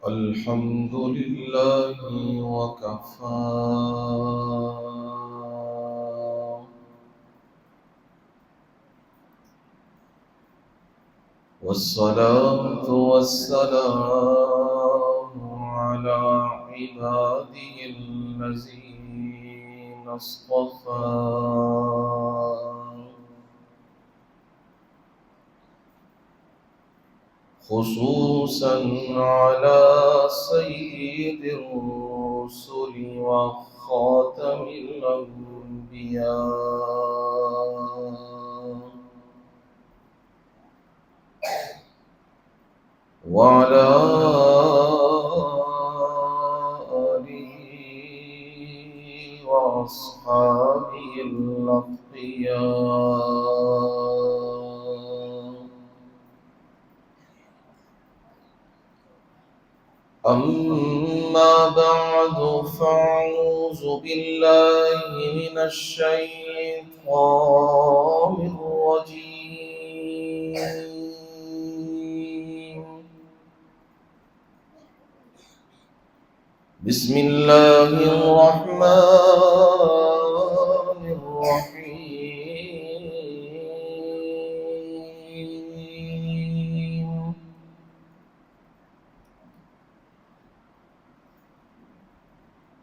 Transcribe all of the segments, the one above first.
الحمد لله وكفى والصلاة والسلام على عباده الذين اصطفى خصوصا على سيد الرسل وخاتم الأنبياء وعلى آله وأصحابه الأتقياء. أما بعد فأعوذ بالله من الشيطان الرجيم. بسم الله الرحمن الرحيم.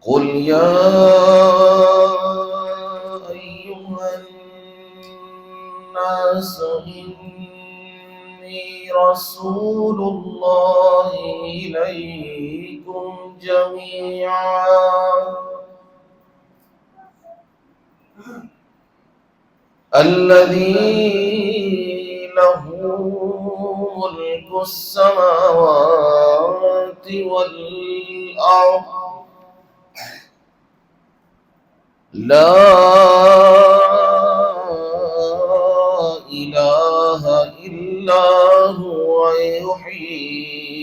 قل يا أيها الناس إني رسول الله إليكم جميعا الذي له ملك السماوات والأرض لا إله إلا هو يحيي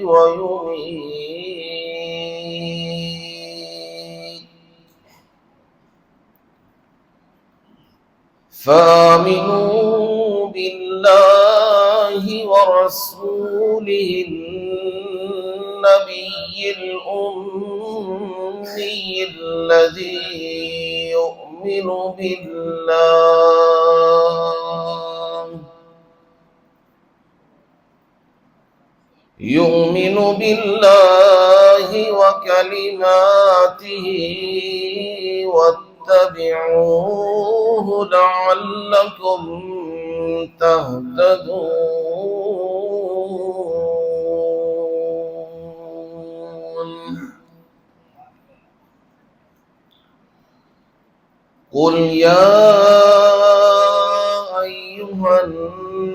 ويميت فآمنوا بالله ورسوله النبي الأمي الذي يؤمن بالله وكلماته واتبعوه لعلكم تهتدون. قل يا أيها الناس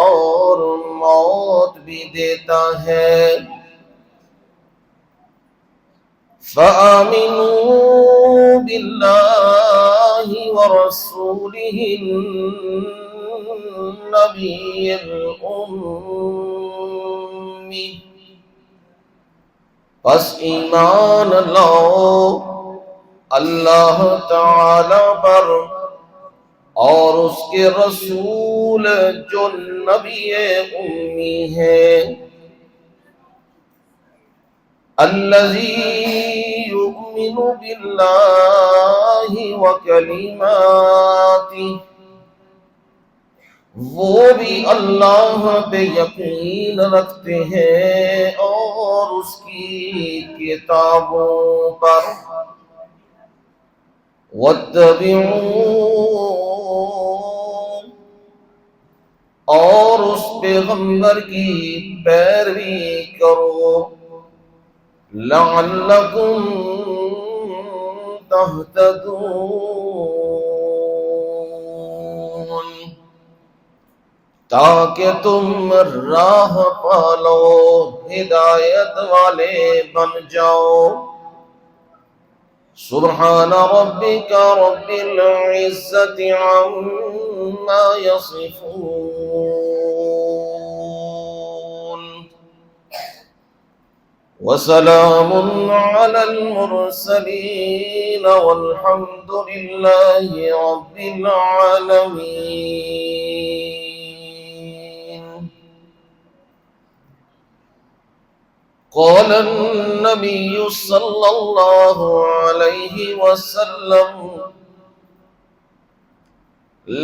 اور موت بھی دیتا ہے۔ فآمنوا بالله ورسوله النبي الأمي، پس ایمان لاؤ اللہ تعالی پر اور اس کے رسول جو نبی امی ہے، الذی یؤمن باللہ وکلماتہ، وہ بھی اللہ پہ یقین رکھتے ہیں اور اس کی کتابوں پر۔ واتبعوا، اور اس پیغمبر کی پیروی کرو، لعلکم تہتدون، تاکہ تم راہ پالو، ہدایت والے بن جاؤ۔ سبحان ربک رب العزت عما یصفون، وسلام علی المرسلین والحمد للہ رب العالمین۔ قال النبي صلى الله عليه وسلم: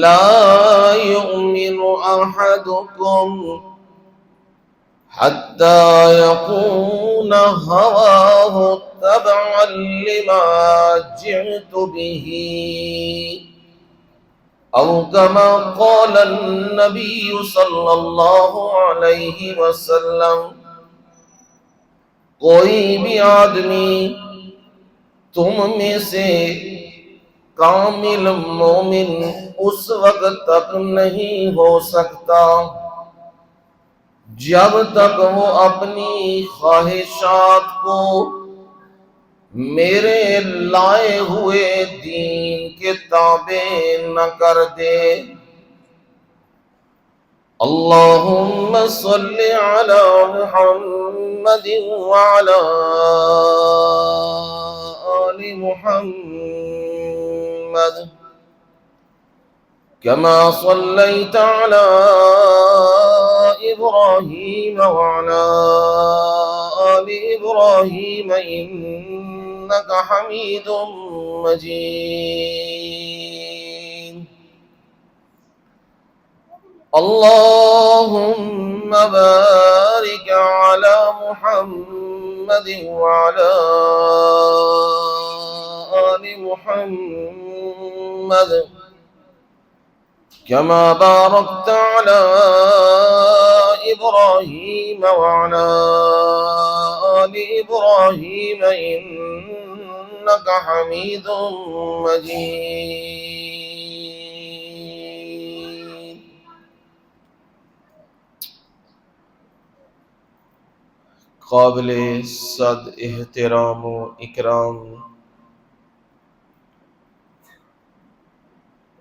لا يؤمن أحدكم حتى يكون هواه تبعا لما جئت به، أو كما قال النبي صلى الله عليه وسلم۔ کوئی بھی آدمی تم میں سے کامل مومن اس وقت تک نہیں ہو سکتا جب تک وہ اپنی خواہشات کو میرے لائے ہوئے دین کے تابع نہ کر دے۔ اللہم صل علی محمد وعلی آل محمد، كما صليت على إبراهيم وعلى آل إبراهيم إنك حميد مجيد۔ اللهم بارك على محمد وعلى آل محمد، كما باركت على إبراهيم وعلى آل إبراهيم إنك حميد مجيد۔ قابل صد احترام و اکرام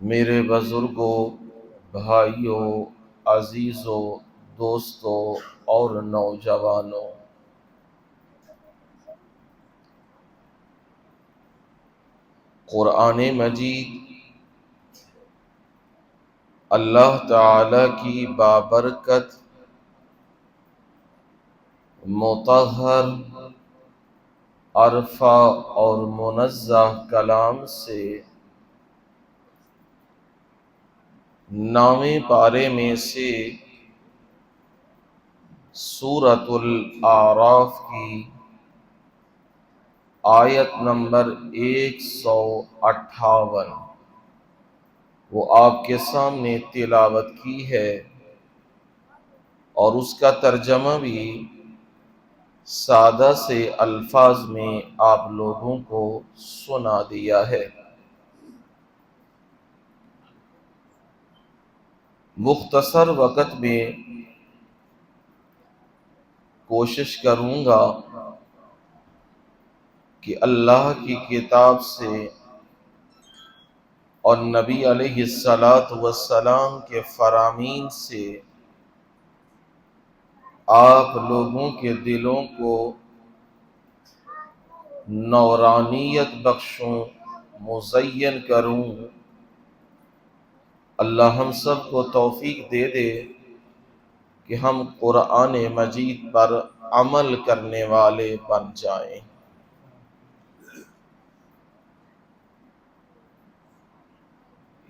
میرے بزرگوں، بھائیوں، عزیزوں، دوستوں اور نوجوانوں، قرآن مجید اللہ تعالی کی بابرکت مطہر، عرفہ اور منزہ کلام سے نامی پارے میں سے سورۃ الاعراف کی آیت نمبر 158 وہ آپ کے سامنے تلاوت کی ہے، اور اس کا ترجمہ بھی سادہ سے الفاظ میں آپ لوگوں کو سنا دیا ہے۔ مختصر وقت میں کوشش کروں گا کہ اللہ کی کتاب سے اور نبی علیہ السلام کے فرامین سے آپ لوگوں کے دلوں کو نورانیت بخشوں، مزین کروں۔ اللہ ہم سب کو توفیق دے دے کہ ہم قرآن مجید پر عمل کرنے والے بن جائیں۔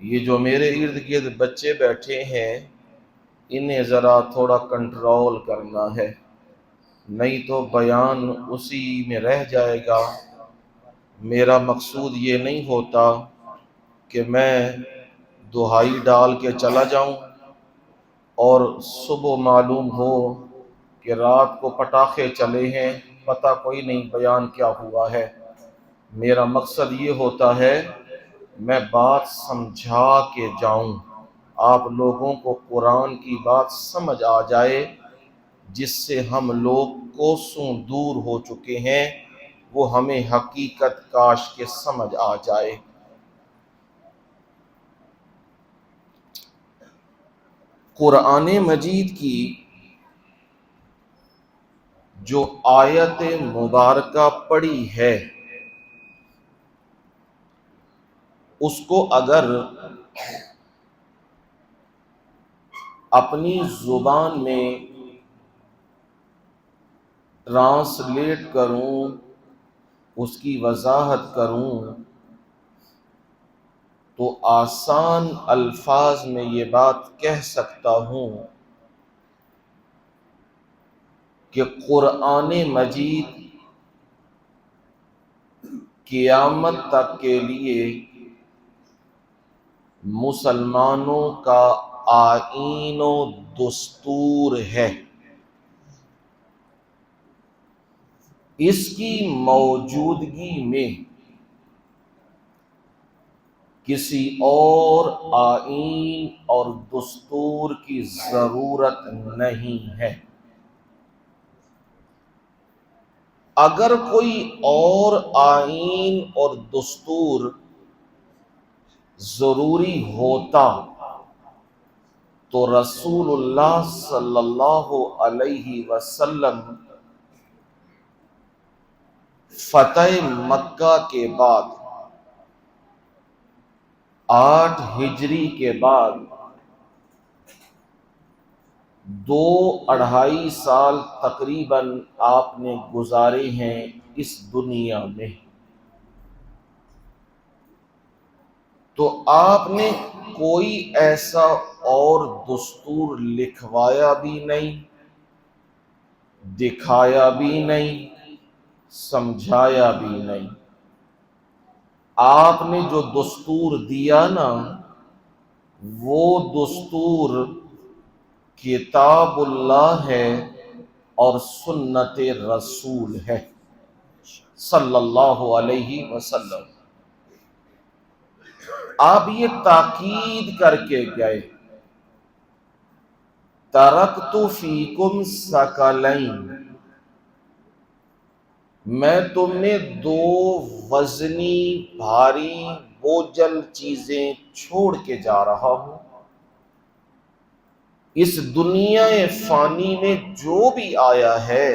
یہ جو میرے ارد گرد بچے بیٹھے ہیں، انہیں ذرا تھوڑا کنٹرول کرنا ہے، نہیں تو بیان اسی میں رہ جائے گا۔ میرا مقصود یہ نہیں ہوتا کہ میں دہائی ڈال کے چلا جاؤں اور صبح معلوم ہو کہ رات کو پٹاخے چلے ہیں، پتہ کوئی نہیں بیان کیا ہوا ہے۔ میرا مقصد یہ ہوتا ہے میں بات سمجھا کے جاؤں، آپ لوگوں کو قرآن کی بات سمجھ آ جائے، جس سے ہم لوگ کوسوں دور ہو چکے ہیں، وہ ہمیں حقیقت کاش کے سمجھ آ جائے۔ قرآن مجید کی جو آیت مبارکہ پڑھی ہے، اس کو اگر اپنی زبان میں ٹرانسلیٹ کروں، اس کی وضاحت کروں، تو آسان الفاظ میں یہ بات کہہ سکتا ہوں کہ قرآن مجید قیامت تک کے لیے مسلمانوں کا آئین و دستور ہے۔ اس کی موجودگی میں کسی اور آئین اور دستور کی ضرورت نہیں ہے۔ اگر کوئی اور آئین اور دستور ضروری ہوتا تو رسول اللہ صلی اللہ علیہ وسلم فتح مکہ کے بعد 8 ہجری کے بعد 2-2.5 سال تقریباً آپ نے گزارے ہیں اس دنیا میں، تو آپ نے کوئی ایسا اور دستور لکھوایا بھی نہیں، دکھایا بھی نہیں، سمجھایا بھی نہیں۔ آپ نے جو دستور دیا نا، وہ دستور کتاب اللہ ہے اور سنت رسول ہے صلی اللہ علیہ وسلم۔ آپ یہ تاکید کر کے گئے، ترکت فیکم ثقلین، میں تم نے 2 وزنی بھاری بوجھل چیزیں چھوڑ کے جا رہا ہوں۔ اس دنیا فانی میں جو بھی آیا ہے،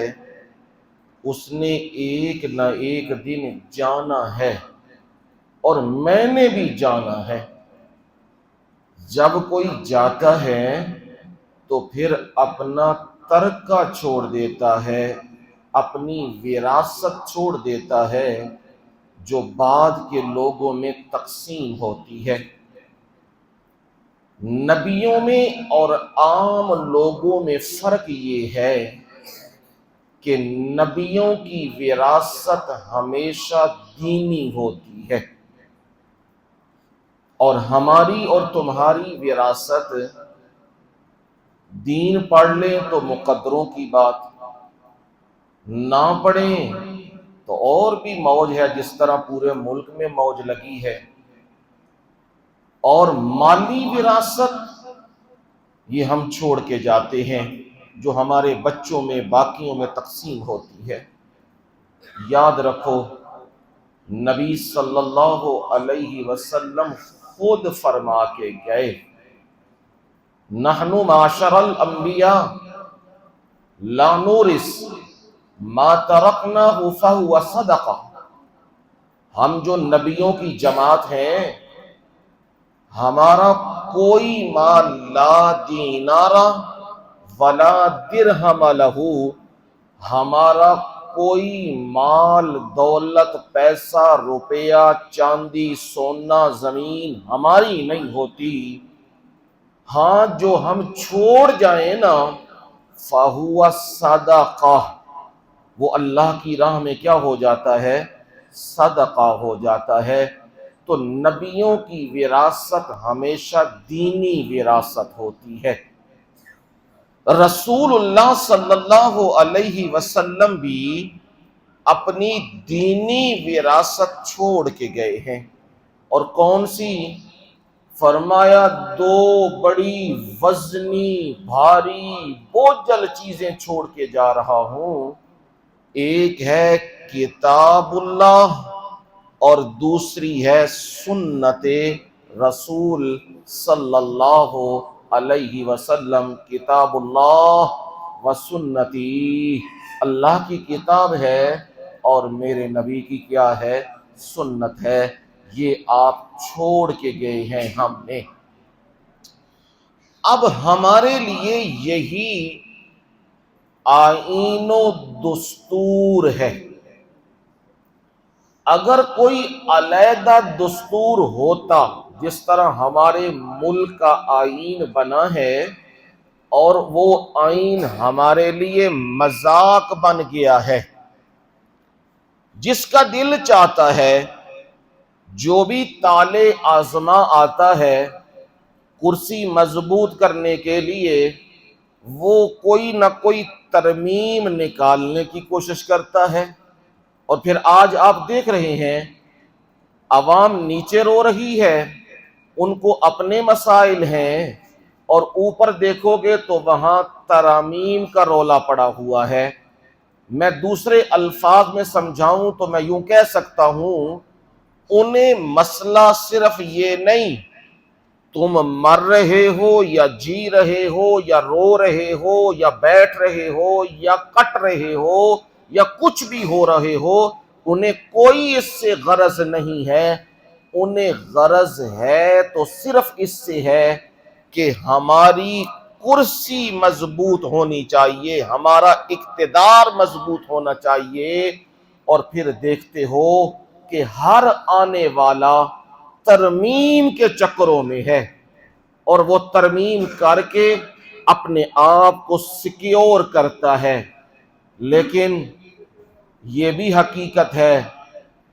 اس نے ایک نہ ایک دن جانا ہے، اور میں نے بھی جانا ہے۔ جب کوئی جاتا ہے تو پھر اپنا ترکہ چھوڑ دیتا ہے، اپنی وراثت چھوڑ دیتا ہے، جو بعد کے لوگوں میں تقسیم ہوتی ہے۔ نبیوں میں اور عام لوگوں میں فرق یہ ہے کہ نبیوں کی وراثت ہمیشہ دینی ہوتی ہے، اور ہماری اور تمہاری وراثت دین پڑھ لیں تو مقدروں کی بات، نہ پڑھیں تو اور بھی موج ہے، جس طرح پورے ملک میں موج لگی ہے۔ اور مالی وراثت یہ ہم چھوڑ کے جاتے ہیں، جو ہمارے بچوں میں باقیوں میں تقسیم ہوتی ہے۔ یاد رکھو نبی صلی اللہ علیہ وسلم خود فرما کے گئے، نحن معاشر الانبیاء لا نورث ما ترکناہ فہو صدقہ، ہم جو نبیوں کی جماعت ہیں، ہمارا کوئی مال لا دینارا ولا درہم لہو، ہمارا کوئی مال دولت پیسہ روپیہ چاندی سونا زمین ہماری نہیں ہوتی، ہاں جو ہم چھوڑ جائیں نا فَهُوَ صَدَقَةٌ، وہ اللہ کی راہ میں کیا ہو جاتا ہے؟ صدقہ ہو جاتا ہے۔ تو نبیوں کی وراثت ہمیشہ دینی وراثت ہوتی ہے۔ رسول اللہ صلی اللہ علیہ وسلم بھی اپنی دینی وراثت چھوڑ کے گئے ہیں، اور کون سی؟ فرمایا دو بڑی وزنی بھاری بوجھل چیزیں چھوڑ کے جا رہا ہوں، ایک ہے کتاب اللہ اور دوسری ہے سنت رسول صلی اللہ علیہ وسلم۔ کتاب اللہ و سنتی، اللہ کی کتاب ہے اور میرے نبی کی کیا ہے؟ سنت ہے۔ یہ آپ چھوڑ کے گئے ہیں ہم نے۔ اب ہمارے لیے یہی آئین و دستور ہے۔ اگر کوئی علیحدہ دستور ہوتا، جس طرح ہمارے ملک کا آئین بنا ہے اور وہ آئین ہمارے لیے مذاق بن گیا ہے، جس کا دل چاہتا ہے جو بھی تالے آزما آتا ہے کرسی مضبوط کرنے کے لیے، وہ کوئی نہ کوئی ترمیم نکالنے کی کوشش کرتا ہے، اور پھر آج آپ دیکھ رہے ہیں عوام نیچے رو رہی ہے، ان کو اپنے مسائل ہیں، اور اوپر دیکھو گے تو وہاں ترامیم کا رولا پڑا ہوا ہے۔ میں دوسرے الفاظ میں سمجھاؤں تو میں یوں کہہ سکتا ہوں، انہیں مسئلہ صرف یہ نہیں تم مر رہے ہو یا جی رہے ہو یا رو رہے ہو یا بیٹھ رہے ہو یا کٹ رہے ہو یا کچھ بھی ہو رہے ہو، انہیں کوئی اس سے غرض نہیں ہے، انہیں غرض ہے تو صرف اس سے ہے کہ ہماری کرسی مضبوط ہونی چاہیے، ہمارا اقتدار مضبوط ہونا چاہیے۔ اور پھر دیکھتے ہو کہ ہر آنے والا ترمیم کے چکروں میں ہے، اور وہ ترمیم کر کے اپنے آپ کو سیکیور کرتا ہے۔ لیکن یہ بھی حقیقت ہے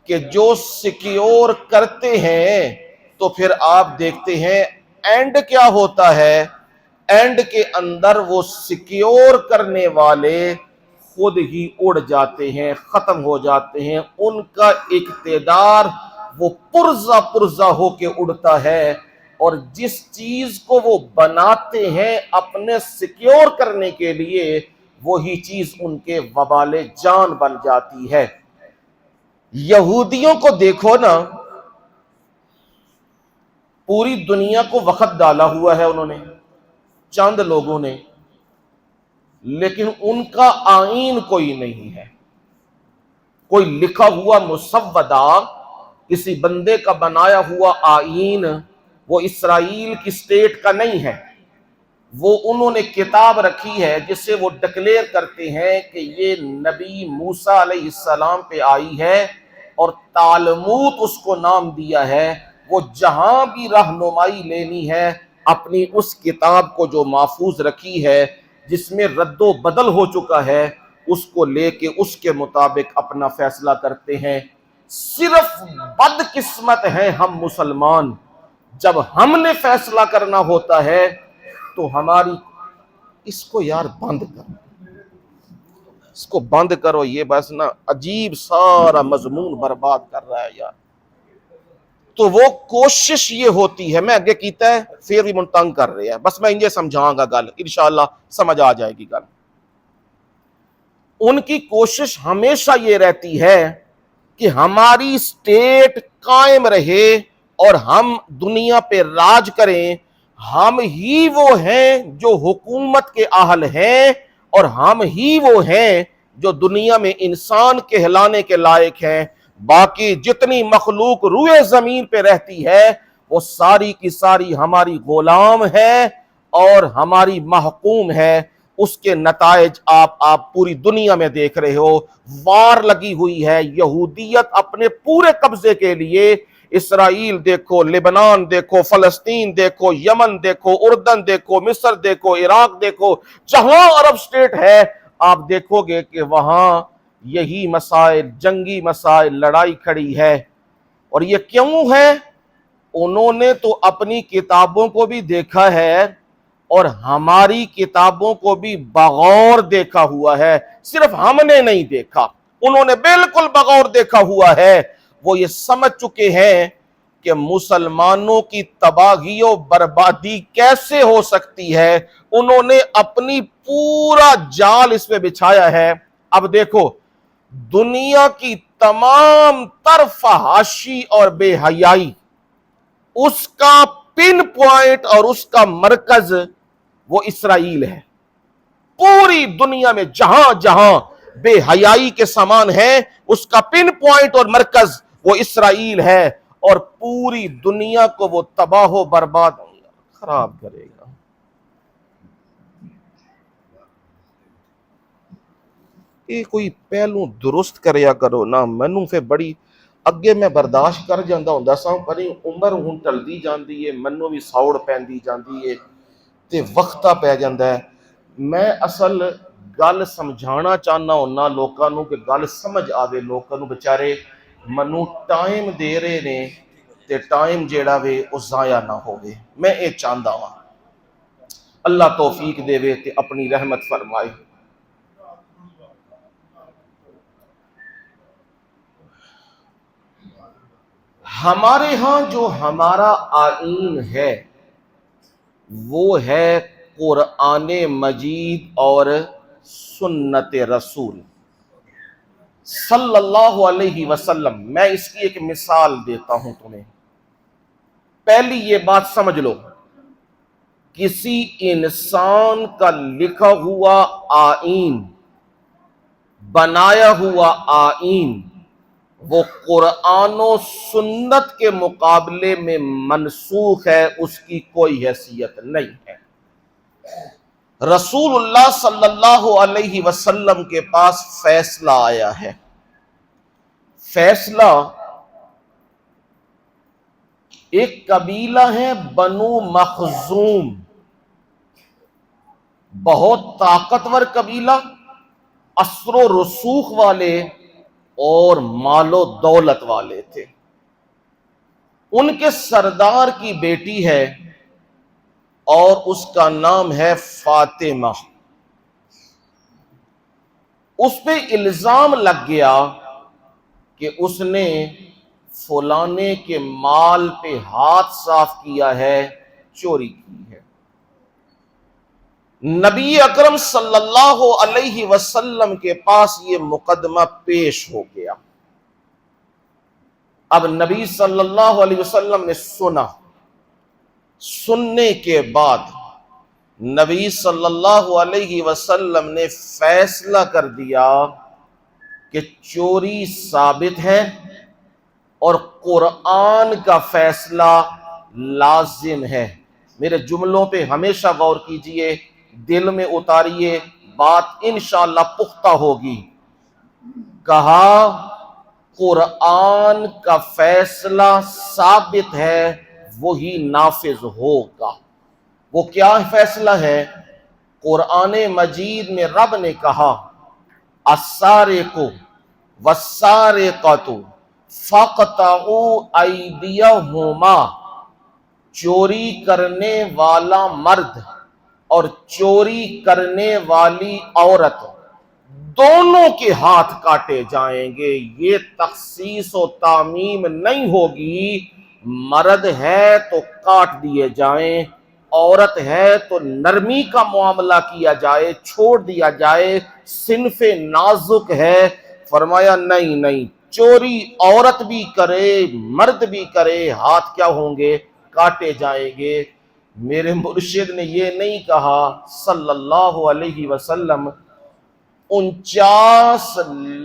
کہ جو سیکیور کرتے ہیں تو پھر آپ دیکھتے ہیں اینڈ کیا ہوتا ہے؟ اینڈ کے اندر وہ سیکیور کرنے والے خود ہی اڑ جاتے ہیں، ختم ہو جاتے ہیں، ان کا اقتدار وہ پرزہ پرزہ ہو کے اڑتا ہے، اور جس چیز کو وہ بناتے ہیں اپنے سیکیور کرنے کے لیے، وہی چیز ان کے وبال جان بن جاتی ہے۔ یہودیوں کو دیکھو نا، پوری دنیا کو وقت ڈالا ہوا ہے انہوں نے، چند لوگوں نے، لیکن ان کا آئین کوئی نہیں ہے، کوئی لکھا ہوا مسودہ، کسی بندے کا بنایا ہوا آئین وہ اسرائیل کی سٹیٹ کا نہیں ہے۔ وہ انہوں نے کتاب رکھی ہے جس سے وہ ڈکلیئر کرتے ہیں کہ یہ نبی موسیٰ علیہ السلام پہ آئی ہے، اور تالمود اس کو نام دیا ہے۔ وہ جہاں بھی رہنمائی لینی ہے اپنی اس کتاب کو جو محفوظ رکھی ہے، جس میں رد و بدل ہو چکا ہے، اس کو لے کے اس کے مطابق اپنا فیصلہ کرتے ہیں۔ صرف بدقسمت ہیں ہم مسلمان، جب ہم نے فیصلہ کرنا ہوتا ہے تو ہماری اس کو یار بند کرو، اس کو بند کرو، یہ بس نا عجیب سارا مضمون برباد کر رہا ہے یار۔ تو وہ کوشش یہ ہوتی ہے، میں اگے کیتا ہے پھر بھی منتنگ کر رہے ہیں، بس میں انجے سمجھاؤں گا گل، انشاءاللہ سمجھ آ جائے گی گل۔ ان کی کوشش ہمیشہ یہ رہتی ہے کہ ہماری سٹیٹ قائم رہے اور ہم دنیا پہ راج کریں، ہم ہی وہ ہیں جو حکومت کے اہل ہیں، اور ہم ہی وہ ہیں جو دنیا میں انسان کہلانے کے لائق ہیں۔ باقی جتنی مخلوق روئے زمین پہ رہتی ہے وہ ساری کی ساری ہماری غلام ہے اور ہماری محکوم ہے۔ اس کے نتائج آپ پوری دنیا میں دیکھ رہے ہو، وار لگی ہوئی ہے یہودیت اپنے پورے قبضے کے لیے۔ اسرائیل دیکھو، لبنان دیکھو، فلسطین دیکھو، یمن دیکھو، اردن دیکھو، مصر دیکھو، عراق دیکھو، جہاں عرب سٹیٹ ہے آپ دیکھو گے کہ وہاں یہی مسائل، جنگی مسائل، لڑائی کھڑی ہے۔ اور یہ کیوں ہے؟ انہوں نے تو اپنی کتابوں کو بھی دیکھا ہے اور ہماری کتابوں کو بھی بغور دیکھا ہوا ہے، صرف ہم نے نہیں دیکھا، انہوں نے بالکل بغور دیکھا ہوا ہے۔ وہ یہ سمجھ چکے ہیں کہ مسلمانوں کی تباہی و بربادی کیسے ہو سکتی ہے، انہوں نے اپنی پورا جال اس پہ بچھایا ہے۔ اب دیکھو، دنیا کی تمام تر فحاشی اور بے حیائی، اس کا پن پوائنٹ اور اس کا مرکز وہ اسرائیل ہے۔ پوری دنیا میں جہاں جہاں بے حیائی کے سامان ہے اس کا پن پوائنٹ اور مرکز وہ اسرائیل ہے، اور پوری دنیا کو وہ تباہ و برباد خراب کرے گا۔ یہ کوئی پہلو درست کریا کرو نا، مینوں پھر بڑی اگے میں برداشت کر جاندہ ہوندا سا، پر عمر ہن ٹلدی جاندی ہے، مینوں بھی سوڑ پیندی جاندی ہے تے وقتہ پہ جاندہ ہے۔ میں اصل گل سمجھانا چاہنا ہونا لوکاں نوں کہ گل سمجھ آوے، لوکاں نوں بچارے منوں ٹائم دے رہے نے تے ٹائم جیڑا وے او ضائع نہ ہوئے، میں اے چاہندا ہاں۔ اللہ توفیق دے وے تے اپنی رحمت فرمائے۔ ہمارے ہاں جو ہمارا آئین ہے وہ ہے قرآن مجید اور سنت رسول صلی اللہ علیہ وسلم۔ میں اس کی ایک مثال دیتا ہوں تمہیں۔ پہلی یہ بات سمجھ لو، کسی انسان کا لکھا ہوا آئین، بنایا ہوا آئین، وہ قرآن و سنت کے مقابلے میں منسوخ ہے، اس کی کوئی حیثیت نہیں ہے۔ رسول اللہ صلی اللہ علیہ وسلم کے پاس فیصلہ آیا ہے۔ فیصلہ، ایک قبیلہ ہے بنو مخزوم، بہت طاقتور قبیلہ، اثر و رسوخ والے اور مال و دولت والے تھے۔ ان کے سردار کی بیٹی ہے اور اس کا نام ہے فاطمہ۔ اس پہ الزام لگ گیا کہ اس نے فلانے کے مال پہ ہاتھ صاف کیا ہے، چوری کی ہے۔ نبی اکرم صلی اللہ علیہ وسلم کے پاس یہ مقدمہ پیش ہو گیا۔ اب نبی صلی اللہ علیہ وسلم نے سنا، سننے کے بعد نبی صلی اللہ علیہ وسلم نے فیصلہ کر دیا کہ چوری ثابت ہے اور قرآن کا فیصلہ لازم ہے۔ میرے جملوں پہ ہمیشہ غور کیجئے، دل میں اتاریے، بات انشاءاللہ پختہ ہوگی۔ کہا قرآن کا فیصلہ ثابت ہے، وہی نافذ ہوگا۔ وہ کیا فیصلہ ہے؟ قرآن مجید میں رب نے کہا السارق والسارقۃ فاقطعوا ایدیہما، چوری کرنے والا مرد اور چوری کرنے والی عورت دونوں کے ہاتھ کاٹے جائیں گے۔ یہ تخصیص و تعمیم نہیں ہوگی، مرد ہے تو کاٹ دیے جائیں، عورت ہے تو نرمی کا معاملہ کیا جائے، چھوڑ دیا جائے، صنف نازک ہے۔ فرمایا نہیں نہیں، چوری عورت بھی کرے مرد بھی کرے، ہاتھ کیا ہوں گے؟ کاٹے جائیں گے۔ میرے مرشد نے یہ نہیں کہا صلی اللہ علیہ وسلم 49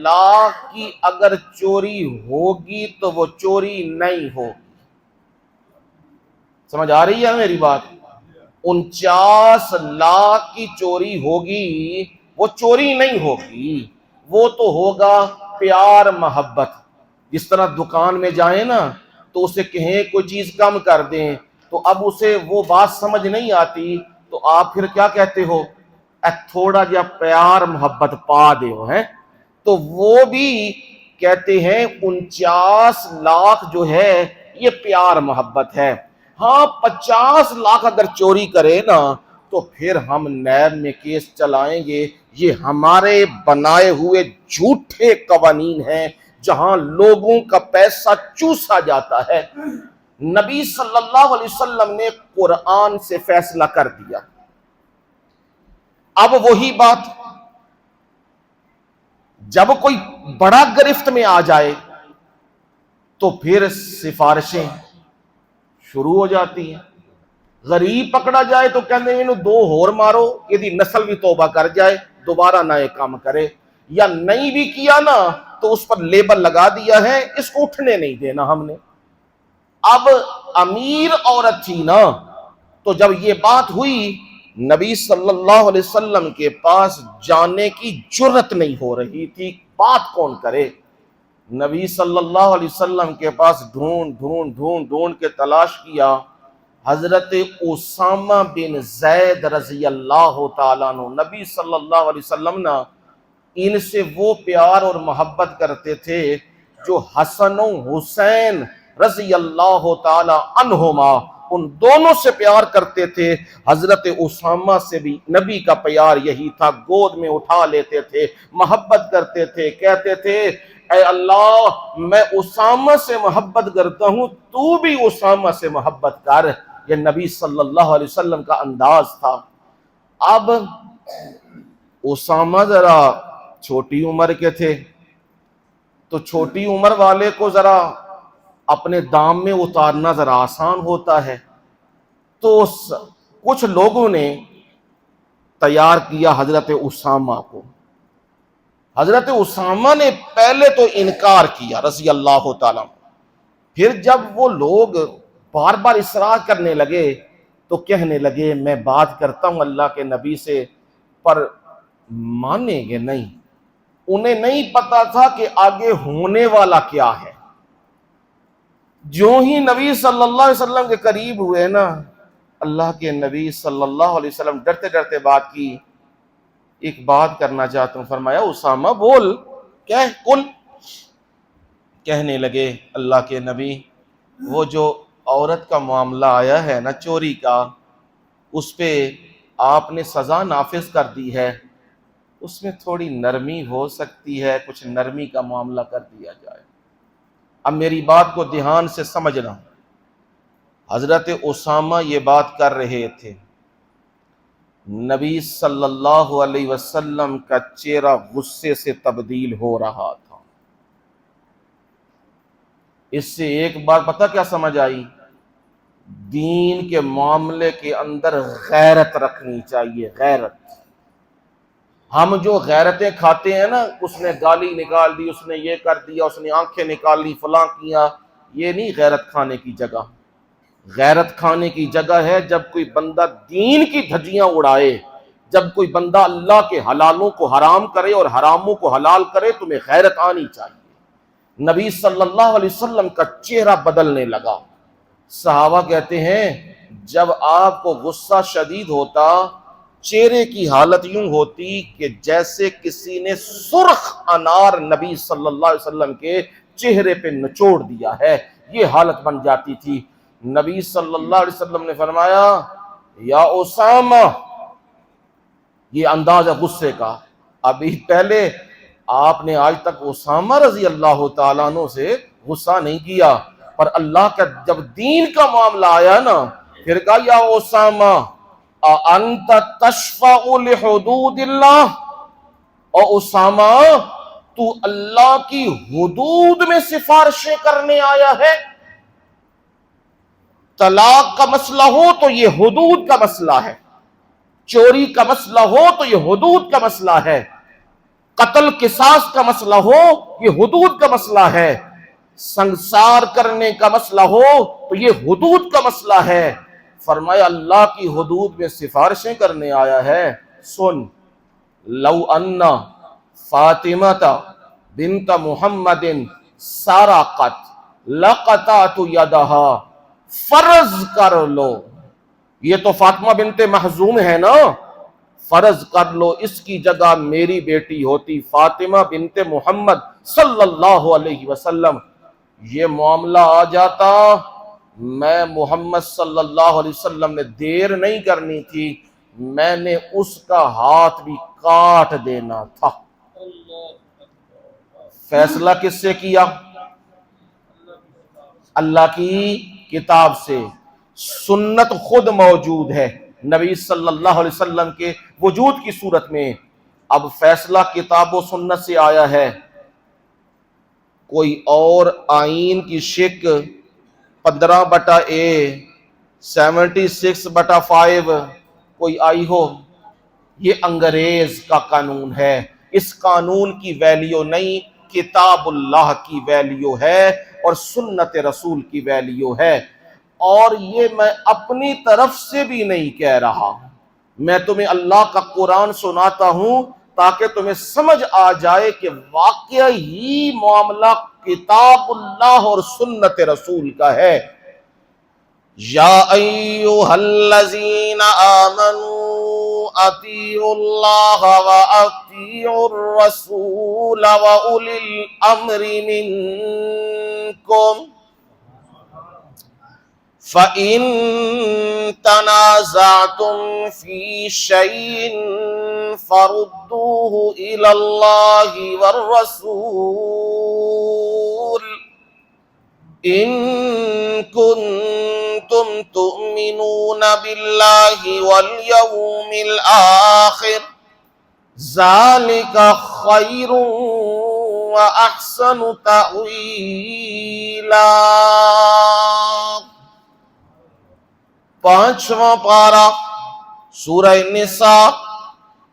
لاکھ کی اگر چوری ہوگی تو وہ چوری نہیں ہوگی۔ سمجھ آ رہی ہے میری بات؟ 49 لاکھ کی چوری ہوگی، وہ چوری نہیں ہوگی، وہ تو ہوگا پیار محبت۔ جس طرح دکان میں جائیں نا تو اسے کہیں کوئی چیز کم کر دیں تو اب اسے وہ بات سمجھ نہیں آتی تو آپ پھر کیا کہتے ہو؟ تھوڑا جا پیار محبت پا دے ہو ہیں۔ تو وہ بھی کہتے ہیں 49 لاکھ جو ہے یہ پیار محبت ہے۔ ہاں 50 لاکھ اگر چوری کرے نا تو پھر ہم نیب میں کیس چلائیں گے۔ یہ ہمارے بنائے ہوئے جھوٹے قوانین ہیں جہاں لوگوں کا پیسہ چوسا جاتا ہے۔ نبی صلی اللہ علیہ وسلم نے قرآن سے فیصلہ کر دیا۔ اب وہی بات جب کوئی بڑا گرفت میں آ جائے تو پھر سفارشیں شروع ہو جاتی ہیں۔ غریب پکڑا جائے تو کہتے ہیں انہوں 2 اور مارو، یہ نسل بھی توبہ کر جائے، دوبارہ نہ یہ کام کرے، یا نہیں بھی کیا نا تو اس پر لیبل لگا دیا ہے اس کو اٹھنے نہیں دینا ہم نے۔ اب امیر عورت تھی نا تو جب یہ بات ہوئی نبی صلی اللہ علیہ وسلم کے پاس جانے کی جرت نہیں ہو رہی تھی، بات کون کرے؟ نبی صلی اللہ علیہ وسلم کے پاس ڈھونڈ کے تلاش کیا۔ حضرت اسامہ بن زید رضی اللہ تعالیٰ عنہ، نبی صلی اللہ علیہ وسلم نا ان سے وہ پیار اور محبت کرتے تھے جو حسن و حسین رضی اللہ تعالیٰ عنہما، ان دونوں سے پیار کرتے تھے۔ حضرت اسامہ سے بھی نبی کا پیار یہی تھا، گود میں اٹھا لیتے تھے، محبت کرتے تھے، کہتے تھے اے اللہ میں اسامہ سے محبت کرتا ہوں، تو بھی اسامہ سے محبت کر۔ یہ نبی صلی اللہ علیہ وسلم کا انداز تھا۔ اب اسامہ ذرا چھوٹی عمر کے تھے تو چھوٹی عمر والے کو ذرا اپنے دام میں اتارنا ذرا آسان ہوتا ہے، تو کچھ لوگوں نے تیار کیا حضرت اسامہ کو۔ حضرت اسامہ نے پہلے تو انکار کیا رضی اللہ تعالیٰ، پھر جب وہ لوگ بار بار اصرار کرنے لگے تو کہنے لگے میں بات کرتا ہوں اللہ کے نبی سے پر مانیں گے نہیں۔ انہیں نہیں پتا تھا کہ آگے ہونے والا کیا ہے۔ جو ہی نبی صلی اللہ علیہ وسلم کے قریب ہوئے نا، اللہ کے نبی صلی اللہ علیہ وسلم ڈرتے ڈرتے بات کی، ایک بات کرنا چاہتا ہوں۔ فرمایا اسامہ بول، کل کہنے لگے اللہ کے نبی وہ جو عورت کا معاملہ آیا ہے نا چوری کا، اس پہ آپ نے سزا نافذ کر دی ہے، اس میں تھوڑی نرمی ہو سکتی ہے، کچھ نرمی کا معاملہ کر دیا جائے۔ اب میری بات کو دھیان سے سمجھنا، حضرت اسامہ یہ بات کر رہے تھے، نبی صلی اللہ علیہ وسلم کا چہرہ غصے سے تبدیل ہو رہا تھا۔ اس سے ایک بات پتہ کیا سمجھ آئی؟ دین کے معاملے کے اندر غیرت رکھنی چاہیے، غیرت۔ ہم جو غیرتیں کھاتے ہیں نا، اس نے گالی نکال دی، اس نے یہ کر دیا، اس نے آنکھیں نکال لی، فلاں کیا، یہ نہیں غیرت کھانے کی جگہ۔ غیرت کھانے کی جگہ ہے جب کوئی بندہ دین کی دھجیاں اڑائے، جب کوئی بندہ اللہ کے حلالوں کو حرام کرے اور حراموں کو حلال کرے، تمہیں غیرت آنی چاہیے۔ نبی صلی اللہ علیہ وسلم کا چہرہ بدلنے لگا۔ صحابہ کہتے ہیں جب آپ کو غصہ شدید ہوتا، چہرے کی حالت یوں ہوتی کہ جیسے کسی نے سرخ انار نبی صلی اللہ علیہ وسلم کے چہرے پہ نچوڑ دیا ہے، یہ حالت بن جاتی تھی۔ نبی صلی اللہ علیہ وسلم نے فرمایا یا اسامہ، یہ انداز ہے غصے کا۔ ابھی پہلے آپ نے آج تک اسامہ رضی اللہ تعالیٰ عنہ سے غصہ نہیں کیا، پر اللہ کا جب دین کا معاملہ آیا نا، پھر کہا یا اسامہ انت تشفع لحدود اللہ، اور اسامہ تو اللہ کی حدود میں سفارشیں کرنے آیا ہے؟ طلاق کا مسئلہ ہو تو یہ حدود کا مسئلہ ہے، چوری کا مسئلہ ہو تو یہ حدود کا مسئلہ ہے، قتل قصاص کا مسئلہ ہو یہ حدود کا مسئلہ ہے، سنسار کرنے کا مسئلہ ہو تو یہ حدود کا مسئلہ ہے۔ فرمایا اللہ کی حدود میں سفارشیں کرنے آیا ہے۔ سن، لو ان فاطمہ بنت محمد سرقت لقطعت یدہا، فرض کر لو، یہ تو فاطمہ بنت محزوم ہے نا، فرض کر لو اس کی جگہ میری بیٹی ہوتی فاطمہ بنت محمد صلی اللہ علیہ وسلم، یہ معاملہ آ جاتا، میں محمد صلی اللہ علیہ وسلم نے دیر نہیں کرنی تھی، میں نے اس کا ہاتھ بھی کاٹ دینا تھا۔ فیصلہ کس سے کیا؟ اللہ کی کتاب سے، سنت خود موجود ہے نبی صلی اللہ علیہ وسلم کے وجود کی صورت میں۔ اب فیصلہ کتاب و سنت سے آیا ہے، کوئی اور آئین کی شک 15/A 76/5 کوئی آئی ہو، یہ انگریز کا قانون ہے، اس قانون کی ویلیو نہیں، کتاب اللہ کی ویلیو ہے اور سنت رسول کی ویلیو ہے۔ اور یہ میں اپنی طرف سے بھی نہیں کہہ رہا، میں تمہیں اللہ کا قرآن سناتا ہوں تاکہ تمہیں سمجھ آ جائے کہ واقعی معاملہ کتاب اللہ اور سنت رسول کا ہے۔ یا ایھا الذین آمنوا اطیعوا اللہ واطیعوا الرسول واولی الامر منکم فَإِن تَنَازَعْتُمْ فِي شَيْءٍ فَرُدُّوهُ إِلَى اللَّهِ وَالرَّسُولِ إِن كُنتُمْ تُؤْمِنُونَ بِاللَّهِ وَالْيَوْمِ الْآخِرِ ذَلِكَ خَيْرٌ وَأَحْسَنُ تَأْوِيلًا۔ 5واں پارہ سورہ نساء،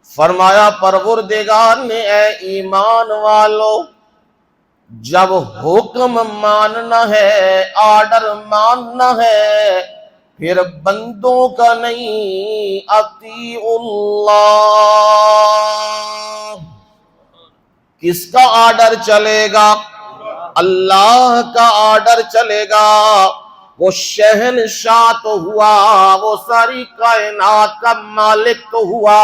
فرمایا پروردگار نے اے ایمان والو، جب حکم ماننا ہے، آرڈر ماننا ہے، پھر بندوں کا نہیں، اطیع اللہ۔ کس کا آرڈر چلے گا؟ اللہ کا آرڈر چلے گا۔ وہ شہنشاہ تو ہوا، وہ ساری کائنات کا مالک تو ہوا،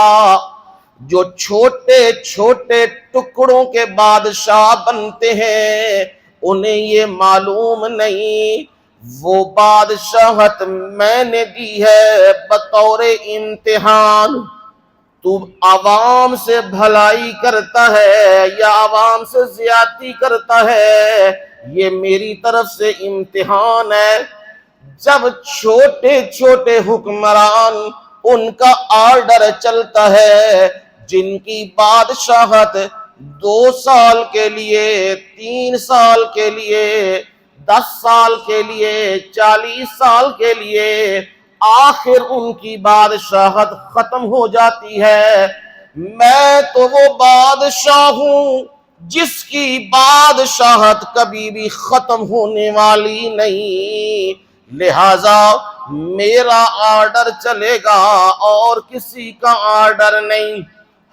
جو چھوٹے چھوٹے ٹکڑوں کے بادشاہ بنتے ہیں انہیں یہ معلوم نہیں وہ بادشاہت میں نے دی ہے بطور امتحان۔ تو عوام سے بھلائی کرتا ہے یا عوام سے زیادتی کرتا ہے، یہ میری طرف سے امتحان ہے۔ جب چھوٹے چھوٹے حکمران ان کا آرڈر چلتا ہے، جن کی بادشاہت 2 سال کے لیے، 3 سال کے لیے، 10 سال کے لیے، 40 سال کے لیے، آخر ان کی بادشاہت ختم ہو جاتی ہے۔ میں تو وہ بادشاہ ہوں جس کی بادشاہت کبھی بھی ختم ہونے والی نہیں، لہذا میرا آرڈر چلے گا اور کسی کا آرڈر نہیں۔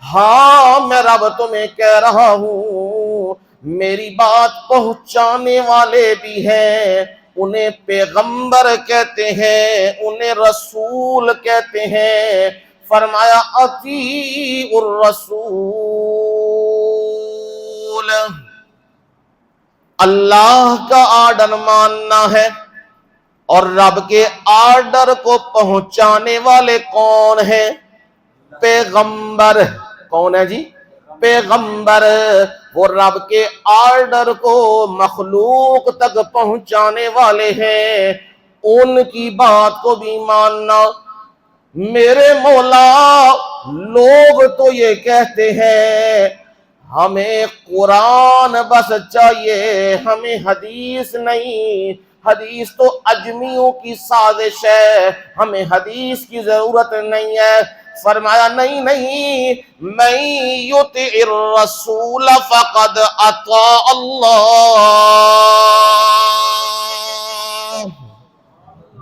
ہاں میں رب تمہیں کہہ رہا ہوں، میری بات پہنچانے والے بھی ہیں، انہیں پیغمبر کہتے ہیں، انہیں رسول کہتے ہیں۔ فرمایا اطیع الرسول، اللہ کا آرڈر ماننا ہے، اور رب کے آرڈر کو پہنچانے والے کون ہیں؟ پیغمبر۔ کون ہے جی؟ پیغمبر وہ رب کے آرڈر کو مخلوق تک پہنچانے والے ہیں، ان کی بات کو بھی ماننا۔ میرے مولا، لوگ تو یہ کہتے ہیں ہمیں قرآن بس چاہیے، ہمیں حدیث نہیں، حدیث تو اجمیوں کی سازش ہے، ہمیں حدیث کی ضرورت نہیں ہے۔ فرمایا نہیں، من یطع الرسول فقد اطاع اللہ،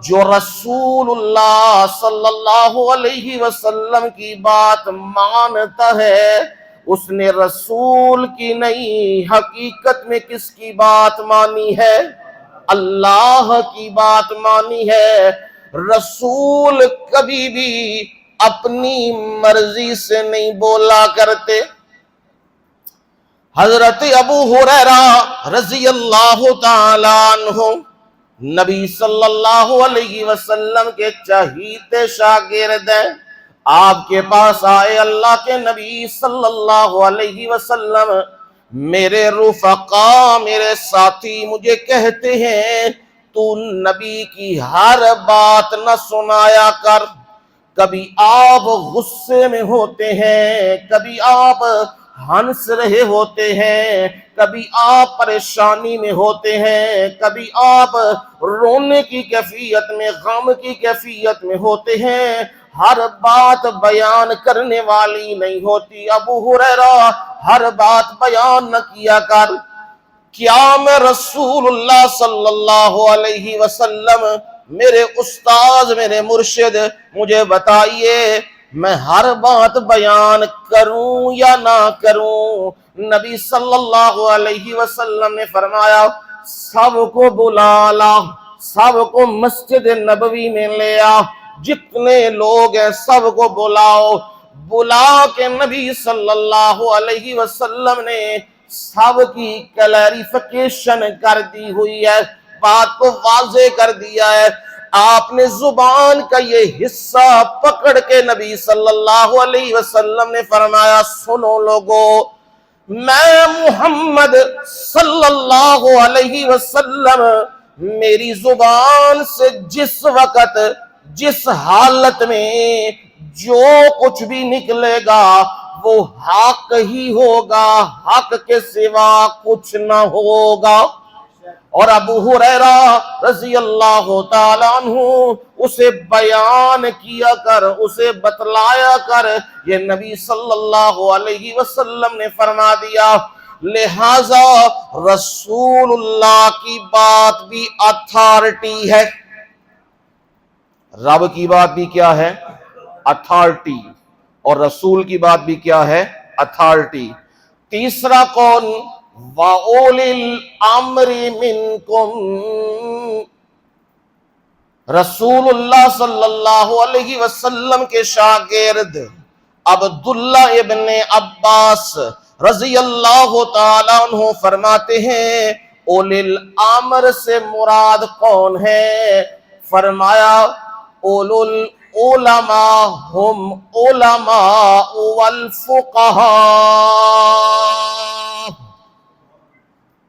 جو رسول اللہ صلی اللہ علیہ وسلم کی بات مانتا ہے اس نے رسول کی نہیں، حقیقت میں کس کی بات مانی ہے؟ اللہ کی بات مانی ہے۔ رسول کبھی بھی اپنی مرضی سے نہیں بولا کرتے۔ حضرت ابو ہریرہ رضی اللہ تعالیٰ عنہ نبی صلی اللہ علیہ وسلم کے چہیتے شاگرد ہیں، آپ کے پاس آئے اللہ کے نبی صلی اللہ علیہ وسلم، میرے رفقا، میرے ساتھی مجھے کہتے ہیں تو نبی کی ہر بات نہ سنایا کر، کبھی آپ غصے میں ہوتے ہیں، کبھی آپ ہنس رہے ہوتے ہیں، کبھی آپ پریشانی میں ہوتے ہیں، کبھی آپ رونے کی کیفیت میں، غم کی کیفیت میں ہوتے ہیں، ہر بات بیان کرنے والی نہیں ہوتی۔ ابو ہریرہ ہر بات بیان نہ کیا کر۔ کیا میں رسول اللہ صلی اللہ علیہ وسلم، میرے استاذ، میرے مرشد، مجھے بتائیے میں ہر بات بیان کروں یا نہ کروں؟ نبی صلی اللہ علیہ وسلم نے فرمایا سب کو بلا لا، سب کو مسجد نبوی میں لے آ، جتنے لوگ ہیں سب کو بلاؤ۔ بلا کے نبی صلی اللہ علیہ وسلم نے سب کی کلیریفیکیشن کر دی ہوئی ہے، بات کو واضح کر دیا ہے۔ آپ نے زبان کا یہ حصہ پکڑ کے نبی صلی اللہ علیہ وسلم نے فرمایا سنو لوگو، میں محمد صلی اللہ علیہ وسلم میری زبان سے جس وقت جس حالت میں جو کچھ بھی نکلے گا وہ حق ہی ہوگا، حق کے سوا کچھ نہ ہوگا۔ اور ابو ہریرہ رضی اللہ تعالیٰ عنہ اسے بیان کیا کر، اسے بتلایا کر، یہ نبی صلی اللہ علیہ وسلم نے فرما دیا۔ لہذا رسول اللہ کی بات بھی اتھارٹی ہے، رب کی بات بھی کیا ہے؟ اتھارٹی، اور رسول کی بات بھی کیا ہے؟ اتھارٹی۔ تیسرا کون؟ وَأُولِي الْأَمْرِ مِنْكُمْ، رسول اللہ صلی اللہ علیہ وسلم کے شاگرد عبداللہ ابن عباس رضی اللہ تعالیٰ عنہ فرماتے ہیں اولی الامر سے مراد کون ہے؟ فرمایا اولو العلماء ہم علماء والفقہاء،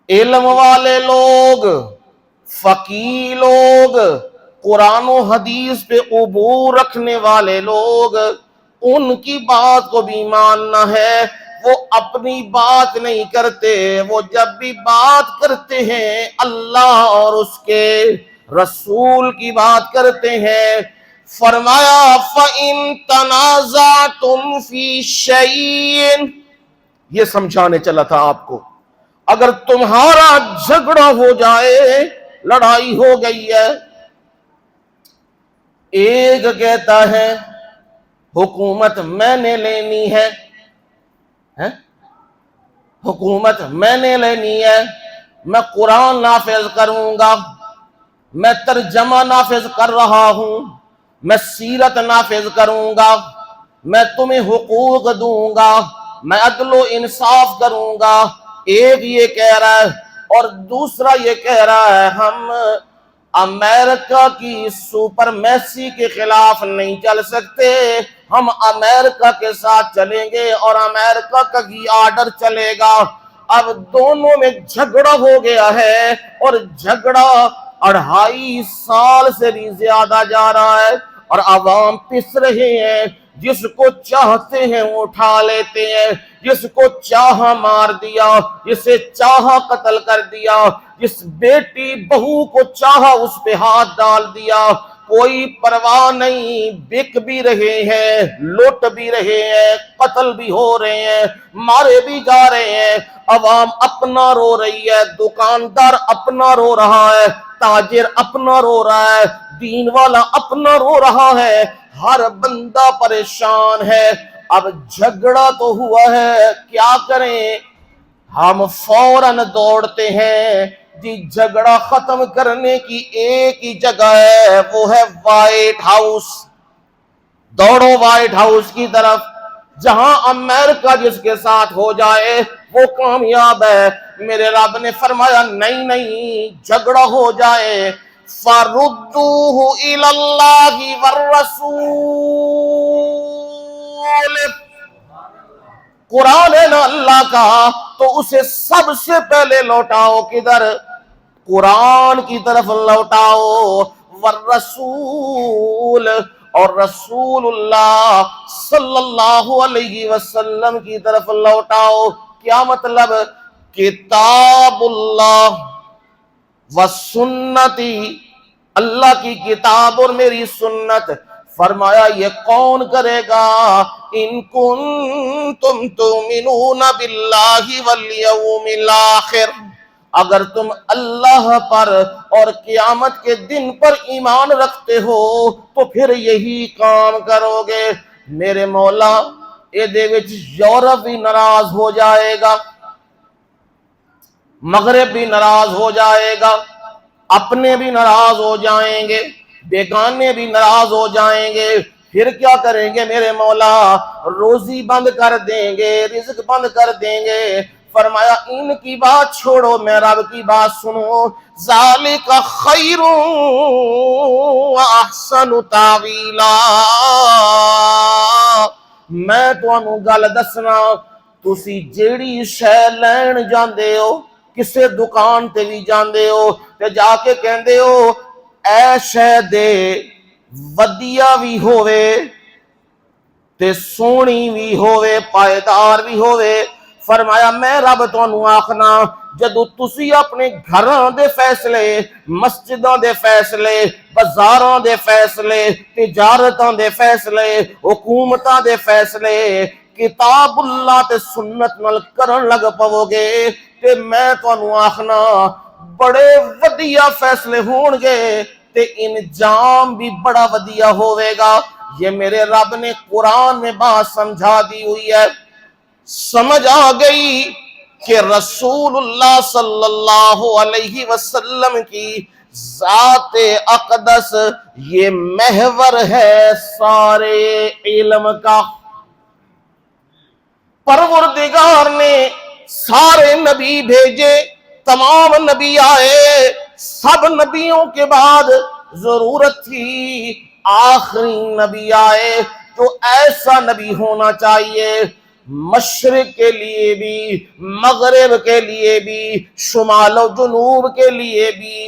علم والے لوگ، فقیہ لوگ، قرآن و حدیث پہ عبور رکھنے والے لوگ، ان کی بات کو بھی ماننا ہے۔ وہ اپنی بات نہیں کرتے، وہ جب بھی بات کرتے ہیں اللہ اور اس کے رسول کی بات کرتے ہیں۔ فرمایا فَإِن تَنَازَعْتُمْ فِي شَيْءٍ، یہ سمجھانے چلا تھا آپ کو، اگر تمہارا جھگڑا ہو جائے، لڑائی ہو گئی ہے، ایک کہتا ہے حکومت میں نے لینی ہے، حکومت میں نے لینی ہے، میں قرآن نافذ کروں گا، میں ترجمہ نافذ کر رہا ہوں، میں سیرت نافذ کروں گا، میں تمہیں حقوق دوں گا، میں عدل و انصاف کروں گا۔ ایک یہ کہہ رہا ہے اور دوسرا یہ کہہ رہا ہے ہم امریکہ کی سپرمیسی کے خلاف نہیں چل سکتے، ہم امریکہ کے ساتھ چلیں گے اور امریکہ کا ہی آرڈر چلے گا۔ اب دونوں میں جھگڑا ہو گیا ہے اور جھگڑا 2.5 سال سے بھی زیادہ جا رہا ہے اور عوام پس رہے ہیں۔ جس کو چاہتے ہیں وہ اٹھا لیتے ہیں، جس کو چاہا مار دیا، جسے چاہا قتل کر دیا، جس بیٹی بہو کو چاہا اس پہ ہاتھ ڈال دیا، کوئی پرواہ نہیں۔ بک بھی رہے ہیں، لوٹ بھی رہے ہیں، قتل بھی ہو رہے ہیں، مارے بھی جا رہے ہیں۔ عوام اپنا رو رہی ہے، دکاندار اپنا رو رہا ہے، تاجر اپنا رو رہا ہے، دین والا اپنا رو رہا ہے، ہر بندہ پریشان ہے۔ اب جھگڑا تو ہوا ہے، کیا کریں؟ ہم فوراً دوڑتے ہیں جی، جھگڑا ختم کرنے کی ایک ہی جگہ ہے، وہ ہے وائٹ ہاؤس۔ دوڑو وائٹ ہاؤس کی طرف، جہاں امریکہ جس کے ساتھ ہو جائے وہ کامیاب ہے۔ میرے رب نے فرمایا نہیں نہیں، جھگڑا ہو جائے فَرُدُّوهُ إِلَى اللَّهِ وَالرَّسُولِ، قرآن ہے نا اللہ کا، تو اسے سب سے پہلے لوٹاؤ کدھر؟ قرآن کی طرف لوٹاؤ، والرسول، اور رسول اللہ صلی اللہ علیہ وسلم کی طرف لوٹاؤ۔ کیا مطلب؟ کتاب اللہ و سنتی، اللہ کی کتاب اور میری سنت۔ فرمایا یہ کون کرے گا؟ ان کنتم تؤمنون باللہ والیوم الاخر، اگر تم اللہ پر اور قیامت کے دن پر ایمان رکھتے ہو تو پھر یہی کام کرو گے۔ میرے مولا ایدے وچ یورپ بھی ناراض ہو جائے گا، مغرب بھی ناراض ہو جائے گا، اپنے بھی ناراض ہو جائیں گے، بیگانے بھی ناراض ہو جائیں گے، پھر کیا کریں گے میرے مولا؟ روزی بند کر دیں گے، رزق بند کر دیں گے۔ فرمایا ان کی بات چھوڑو، میں رب کی بات سنو، ذالک خیر و احسن تاویلا، میں تانوں گل دسنا، تسی جیڑی شے لین جاندے ہو، کسے دکان تے بھی جاندے ہو تے جا کے کہندے ہو اے شے دے ودیا بھی ہوئے تے سونی بھی ہوئے، پائیدار بھی ہوئے۔ فرمایا میں رب تانوں آکھنا، جدو تسی اپنے گھراں دے فیصلے، مسجداں دے فیصلے، بازاراں دے فیصلے، تجارتاں دے فیصلے، حکومتاں دے فیصلے کتاب اللہ تے سنت نال کرن لگ پو گے تے میں تانوں آکھنا بڑے ودیا فیصلے ہون گے تے انجام بھی بڑا ودیا ہوئے گا۔ یہ میرے رب نے قرآن میں بات سمجھا دی ہوئی ہے۔ سمجھ آ گئی کہ رسول اللہ صلی اللہ علیہ وسلم کی ذات اقدس یہ محور ہے سارے علم کا۔ پروردگار نے سارے نبی بھیجے، تمام نبی آئے، سب نبیوں کے بعد ضرورت تھی آخری نبی آئے تو ایسا نبی ہونا چاہیے مشرق کے لیے بھی، مغرب کے لیے بھی، شمال و جنوب کے لیے بھی،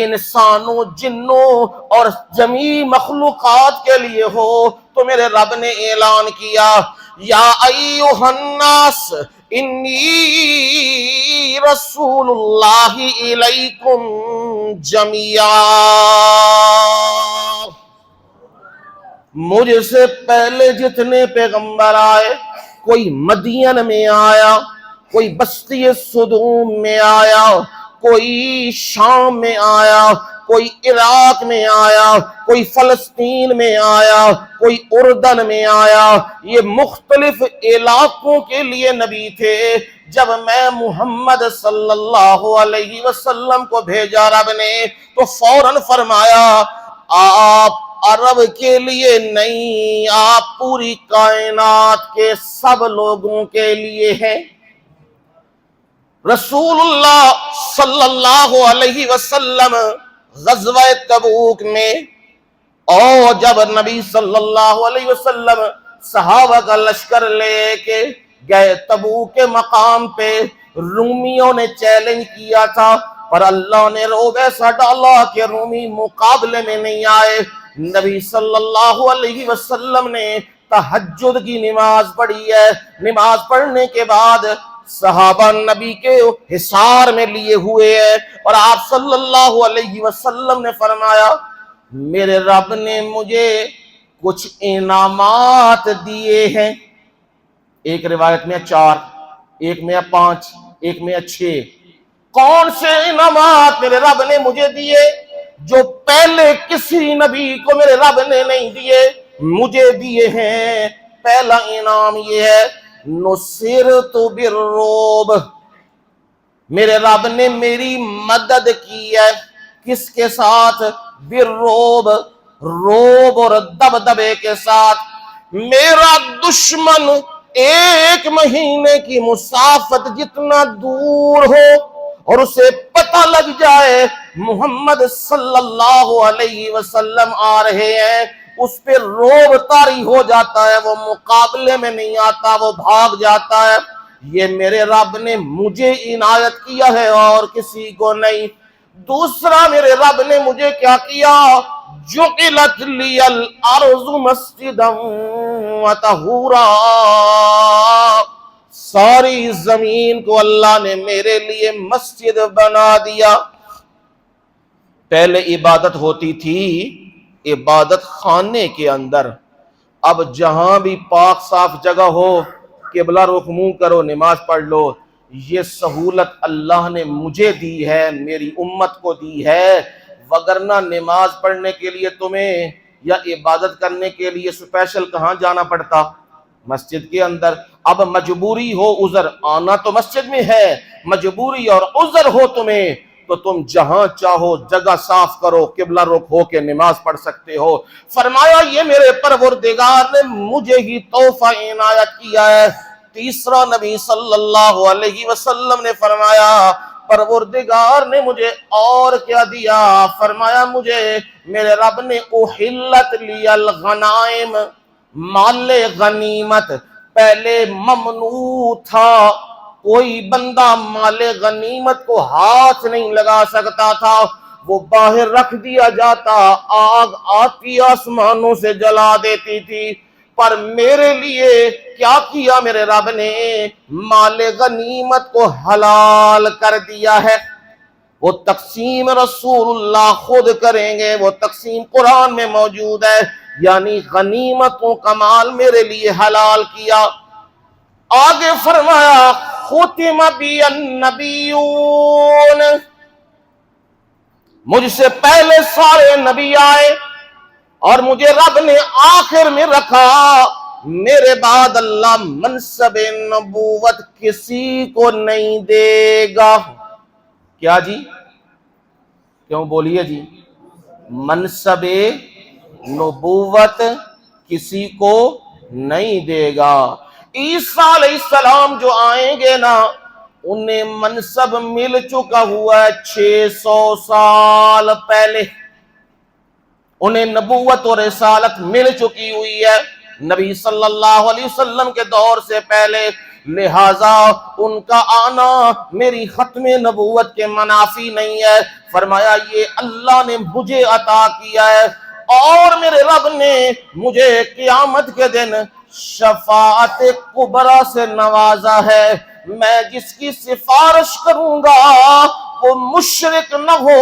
انسانوں، جنوں اور جمیع مخلوقات کے لیے ہو۔ تو میرے رب نے اعلان کیا یا ایھا الناس انی رسول اللہ الیکم جمیعا، مجھ سے پہلے جتنے پیغمبر آئے، کوئی مدین میں آیا، کوئی بستی صدوم میں آیا، کوئی شام میں آیا، کوئی عراق میں آیا، کوئی فلسطین میں آیا، کوئی اردن میں آیا، یہ مختلف علاقوں کے لیے نبی تھے۔ جب میں محمد صلی اللہ علیہ وسلم کو بھیجا رب نے تو فوراً فرمایا آپ عرب کے لیے نہیں، آپ پوری کائنات کے سب لوگوں کے لیے ہیں۔ رسول اللہ صلی اللہ علیہ وسلم غزوہ تبوک میں، اور جب نبی صلی اللہ علیہ وسلم صحابہ کا لشکر لے کے گئے تبوک کے مقام پہ، رومیوں نے چیلنج کیا تھا پر اللہ نے روب ایسا ڈالا کہ رومی مقابلے میں نہیں آئے۔ نبی صلی اللہ علیہ وسلم نے تہجد کی نماز پڑھی ہے، نماز پڑھنے کے بعد صحابہ نبی کے حصار میں لیے ہوئے ہیں، اور آپ صلی اللہ علیہ وسلم نے فرمایا میرے رب نے مجھے کچھ انعامات دیے ہیں، ایک روایت میں 4، ایک میں 5، ایک میں 6۔ کون سے انعامات میرے رب نے مجھے دیے جو پہلے کسی نبی کو میرے رب نے نہیں دیے؟ مجھے دیے ہیں۔ پہلا انعام یہ ہے نصرت بالرعب، میرے رب نے میری مدد کی ہے، کس کے ساتھ؟ بالرعب، روب اور دبدبے کے ساتھ۔ میرا دشمن 1 مہینے کی مسافت جتنا دور ہو اور اسے پتہ لگ جائے محمد صلی اللہ علیہ وسلم آ رہے ہیں، اس پہ روب طاری ہو جاتا ہے، وہ مقابلے میں نہیں آتا، وہ بھاگ جاتا ہے۔ یہ میرے رب نے مجھے عنایت کیا ہے اور کسی کو نہیں۔ دوسرا میرے رب نے مجھے کیا کیا؟ جعلت لی الارض مسجدا وطہورا، ساری زمین کو اللہ نے میرے لیے مسجد بنا دیا۔ پہلے عبادت ہوتی تھی عبادت خانے کے اندر، اب جہاں بھی پاک صاف جگہ ہو قبلہ رخ منہ کرو نماز پڑھ لو۔ یہ سہولت اللہ نے مجھے دی ہے، میری امت کو دی ہے، وگرنہ نماز پڑھنے کے لیے تمہیں یا عبادت کرنے کے لیے سپیشل کہاں جانا پڑتا؟ مسجد کے اندر۔ اب مجبوری ہو عذر، آنا تو مسجد میں ہے، مجبوری اور عذر ہو تمہیں تو تم جہاں چاہو جگہ صاف کرو، قبلہ رخ ہو کے نماز پڑھ سکتے ہو۔ فرمایا یہ میرے پروردگار نے مجھے ہی تحفہ عنایت کیا ہے۔ تیسرا نبی صلی اللہ علیہ وسلم نے فرمایا پروردگار نے مجھے اور کیا دیا؟ فرمایا مجھے میرے رب نے احلت لی الغنائم، مال غنیمت پہلے ممنوع تھا، کوئی بندہ مال غنیمت کو ہاتھ نہیں لگا سکتا تھا، وہ باہر رکھ دیا جاتا، آگ آتی آسمانوں سے جلا دیتی تھی۔ پر میرے لیے کیا کیا میرے رب نے؟ مال غنیمت کو حلال کر دیا ہے۔ وہ تقسیم رسول اللہ خود کریں گے، وہ تقسیم قرآن میں موجود ہے، یعنی غنیمتوں کا مال میرے لیے حلال کیا۔ آگے فرمایا ختم بی النبیون، مجھ سے پہلے سارے نبی آئے اور مجھے رب نے آخر میں رکھا، میرے بعد اللہ منصب نبوت کسی کو نہیں دے گا۔ کیا جی؟ کیوں بولیے جی؟ منصب نبوت کسی کو نہیں دے گا۔ عیسیٰ علیہ السلام جو آئیں گے نا، انہیں منصب مل چکا ہوا ہے 600 سال پہلے، انہیں نبوت اور رسالت مل چکی ہوئی ہے نبی صلی اللہ علیہ وسلم کے دور سے پہلے، لہذا ان کا آنا میری ختم نبوت کے منافی نہیں ہے۔ فرمایا یہ اللہ نے مجھے عطا کیا ہے، اور میرے رب نے مجھے قیامت کے دن شفاعت کبریٰ سے نوازا ہے۔ میں جس کی سفارش کروں گا وہ مشرک نہ ہو،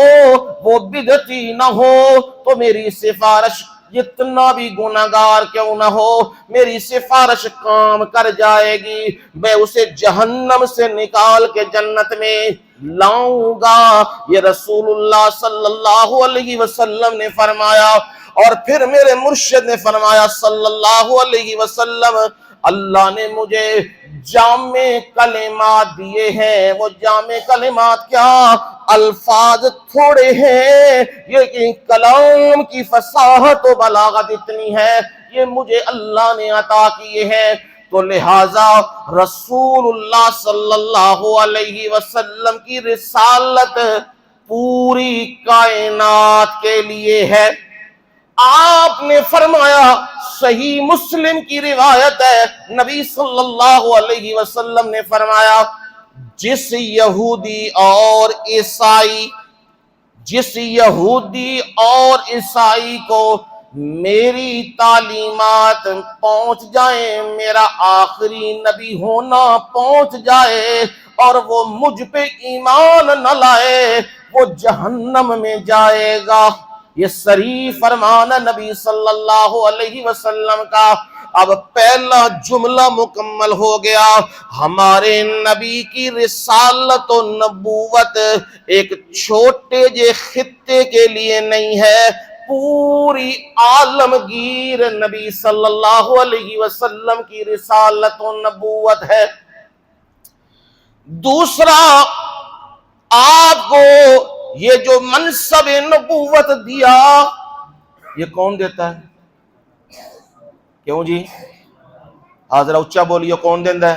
وہ بدعتی نہ ہو، تو میری سفارش جتنا بھی گناہگار کیوں نہ ہو میری سفارش کام کر جائے گی، میں اسے جہنم سے نکال کے جنت میں لاؤں گا۔ یہ رسول اللہ صلی اللہ علیہ وسلم نے فرمایا، اور پھر میرے مرشد نے فرمایا صلی اللہ علیہ وسلم اللہ نے مجھے جامع کلمات دیے ہیں۔ وہ جامع کلمات کیا؟ الفاظ تھوڑے ہیں لیکن کلام کی فصاحت و بلاغت اتنی ہے، یہ مجھے اللہ نے عطا کیے ہیں۔ تو لہٰذا رسول اللہ صلی اللہ علیہ وسلم کی رسالت پوری کائنات کے لیے ہے۔ آپ نے فرمایا، صحیح مسلم کی روایت ہے، نبی صلی اللہ علیہ وسلم نے فرمایا، جس یہودی اور عیسائی کو میری تعلیمات پہنچ جائیں، میرا آخری نبی ہونا پہنچ جائے اور وہ مجھ پہ ایمان نہ لائے، وہ جہنم میں جائے گا۔ یہ صریح فرمان ہے نبی صلی اللہ علیہ وسلم کا۔ اب پہلا جملہ مکمل ہو گیا۔ ہمارے نبی کی رسالت و نبوت ایک چھوٹے جے خطے کے لیے نہیں ہے، پوری عالمگیر نبی صلی اللہ علیہ وسلم کی رسالت و نبوت ہے۔ دوسرا، آپ کو یہ جو منصب نبوت دیا، یہ کون دیتا ہے؟ کیوں جی؟ حاضرہ اچھا بولیو، کون دیندا ہے؟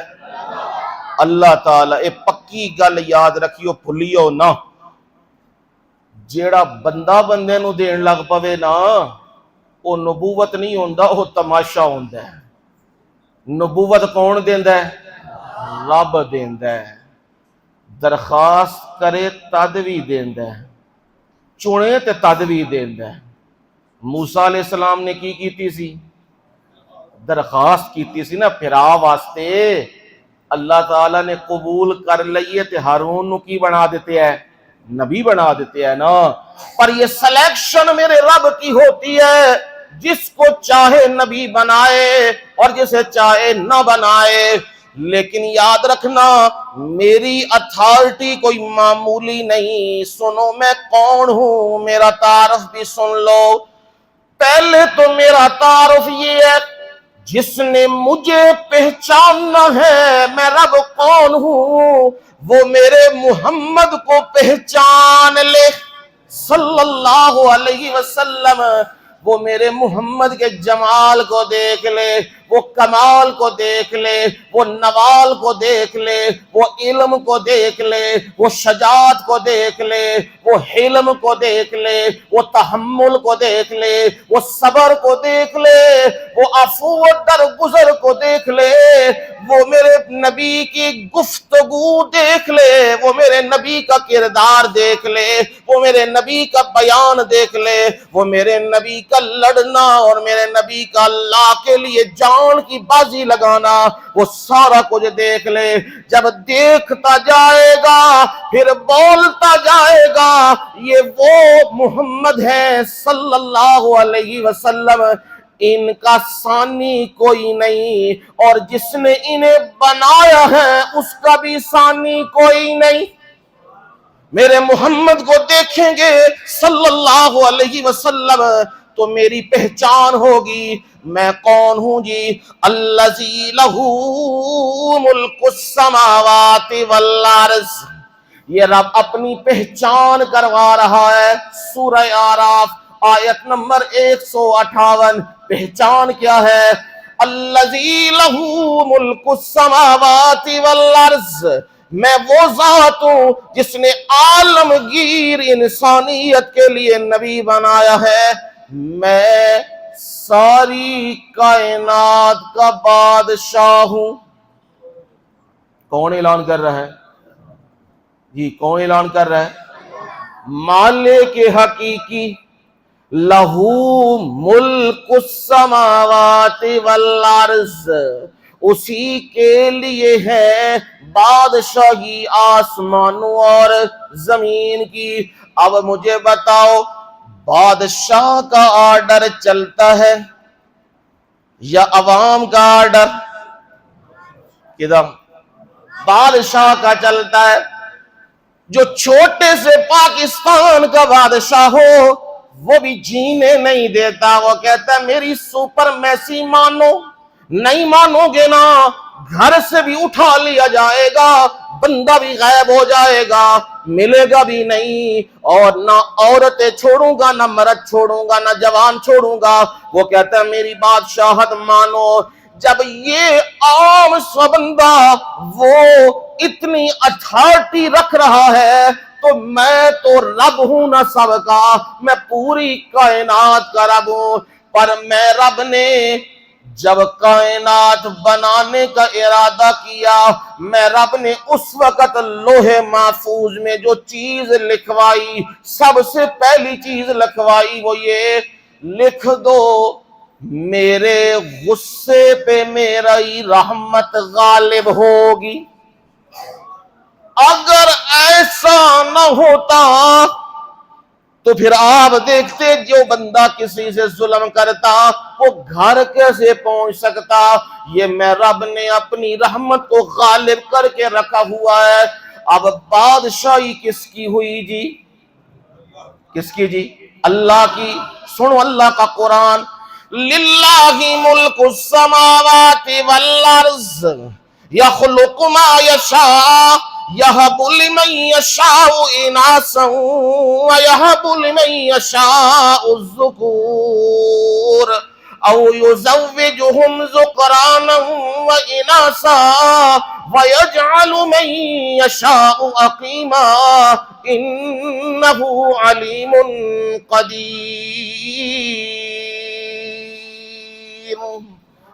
اللہ تعالیٰ۔ اے پکی گل یاد رکھیو، بھولیو نہ۔ جیڑا بندہ بندے نو دین لگ پوے نا، وہ نبوت نہیں ہوندا، وہ تماشا ہوندا ہے۔ نبوت کون دیندا ہے؟ رب دیندا ہے۔ درخواست کرے تد بھی دیندا ہے، چنے تے تد بھی دیندا ہے۔ موسیٰ علیہ السلام نے کی کیتی سی؟ درخواست کیتی سی نا پھرا واسطے، اللہ تعالیٰ نے قبول کر لئیے تے ہارون نو کی بنا دیتے ہیں؟ نبی بنا دیتے ہیں نا۔ پر یہ سلیکشن میرے رب کی ہوتی ہے، جس کو چاہے نبی بنائے اور جسے چاہے نہ بنائے۔ لیکن یاد رکھنا، میری اتھارٹی کوئی معمولی نہیں۔ سنو میں کون ہوں، میرا تعارف بھی سن لو۔ پہلے تو میرا تعارف یہ ہے، جس نے مجھے پہچاننا ہے میں رب کون ہوں، وہ میرے محمد کو پہچان لے صلی اللہ علیہ وسلم۔ وہ میرے محمد کے جمال کو دیکھ لے، وہ کمال کو دیکھ لے، وہ نوال کو دیکھ لے، وہ علم کو دیکھ لے، وہ شجاعت کو دیکھ لے، وہ حلم کو دیکھ لے، وہ تحمل کو دیکھ لے، وہ صبر کو دیکھ لے، وہ عفو و درگزر کو دیکھ لے، وہ میرے نبی کی گفتگو دیکھ لے، وہ میرے نبی کا کردار دیکھ لے، وہ میرے نبی کا بیان دیکھ لے، وہ میرے نبی کا لڑنا اور میرے نبی کا اللہ کے لیے جان کی بازی لگانا، وہ سارا کچھ دیکھ لے۔ جب دیکھتا جائے گا پھر بولتا جائے گا، یہ وہ محمد ہے صلی اللہ علیہ وسلم، ان کا ثانی کوئی نہیں، اور جس نے انہیں بنایا ہے اس کا بھی ثانی کوئی نہیں۔ میرے محمد کو دیکھیں گے صلی اللہ علیہ وسلم تو میری پہچان ہوگی، میں کون ہوں جی؟ الذی لہ ملک السماوات والارض۔ یہ رب اپنی پہچان کروا رہا ہے۔ سورہ اعراف آیت نمبر 158۔ پہچان کیا ہے؟ الذی لہ ملک السماوات والارض، میں وہ ذات ہوں جس نے عالمگیر انسانیت کے لیے نبی بنایا ہے، میں ساری کائنات کا بادشاہ ہوں۔ کون اعلان کر رہا ہے جی؟ کون اعلان کر رہا ہے؟ مالک حقیقی، لہو ملک السماوات والارض، اسی کے لیے ہے بادشاہی آسمانوں اور زمین کی۔ اب مجھے بتاؤ، بادشاہ کا آرڈر چلتا ہے یا عوام کا آرڈر؟ کدھر؟ بادشاہ کا چلتا ہے۔ جو چھوٹے سے پاکستان کا بادشاہ ہو وہ بھی جینے نہیں دیتا، وہ کہتا ہے میری سپر میسی مانو، نہیں مانو گے نا گھر سے بھی اٹھا لیا جائے گا، بندہ بھی غائب ہو جائے گا، ملے گا بھی نہیں، اور نہ عورتیں چھوڑوں گا، نہ مرد چھوڑوں گا، نہ جوان چھوڑوں گا۔ وہ کہتا ہے میری بادشاہت مانو۔ جب یہ عام سا بندہ وہ اتنی اتھارٹی رکھ رہا ہے تو میں تو رب ہوں نہ سب کا، میں پوری کائنات کا رب ہوں، پر میں رب نے جب کائنات بنانے کا ارادہ کیا، میں رب نے اس وقت لوح محفوظ میں جو چیز لکھوائی، سب سے پہلی چیز لکھوائی وہ یہ، لکھ دو میرے غصے پہ میری رحمت غالب ہوگی۔ اگر ایسا نہ ہوتا تو پھر آپ دیکھتے جو بندہ کسی سے ظلم کرتا وہ گھر کیسے پہنچ سکتا۔ یہ میں رب نے اپنی رحمت کو غالب کر کے رکھا ہوا ہے۔ اب بادشاہی کس کی ہوئی جی؟ کس کی جی؟ اللہ کی۔ سنو اللہ کا قرآن، للہ ملک السماوات والارض یخلق ما یشاء یہب لمن یشاء اناسا ویہب لمن یشاء الذکور او یزوجہم ذکرانا واناسا ویجعل من یشاء عقیما انہ علیم قدیر۔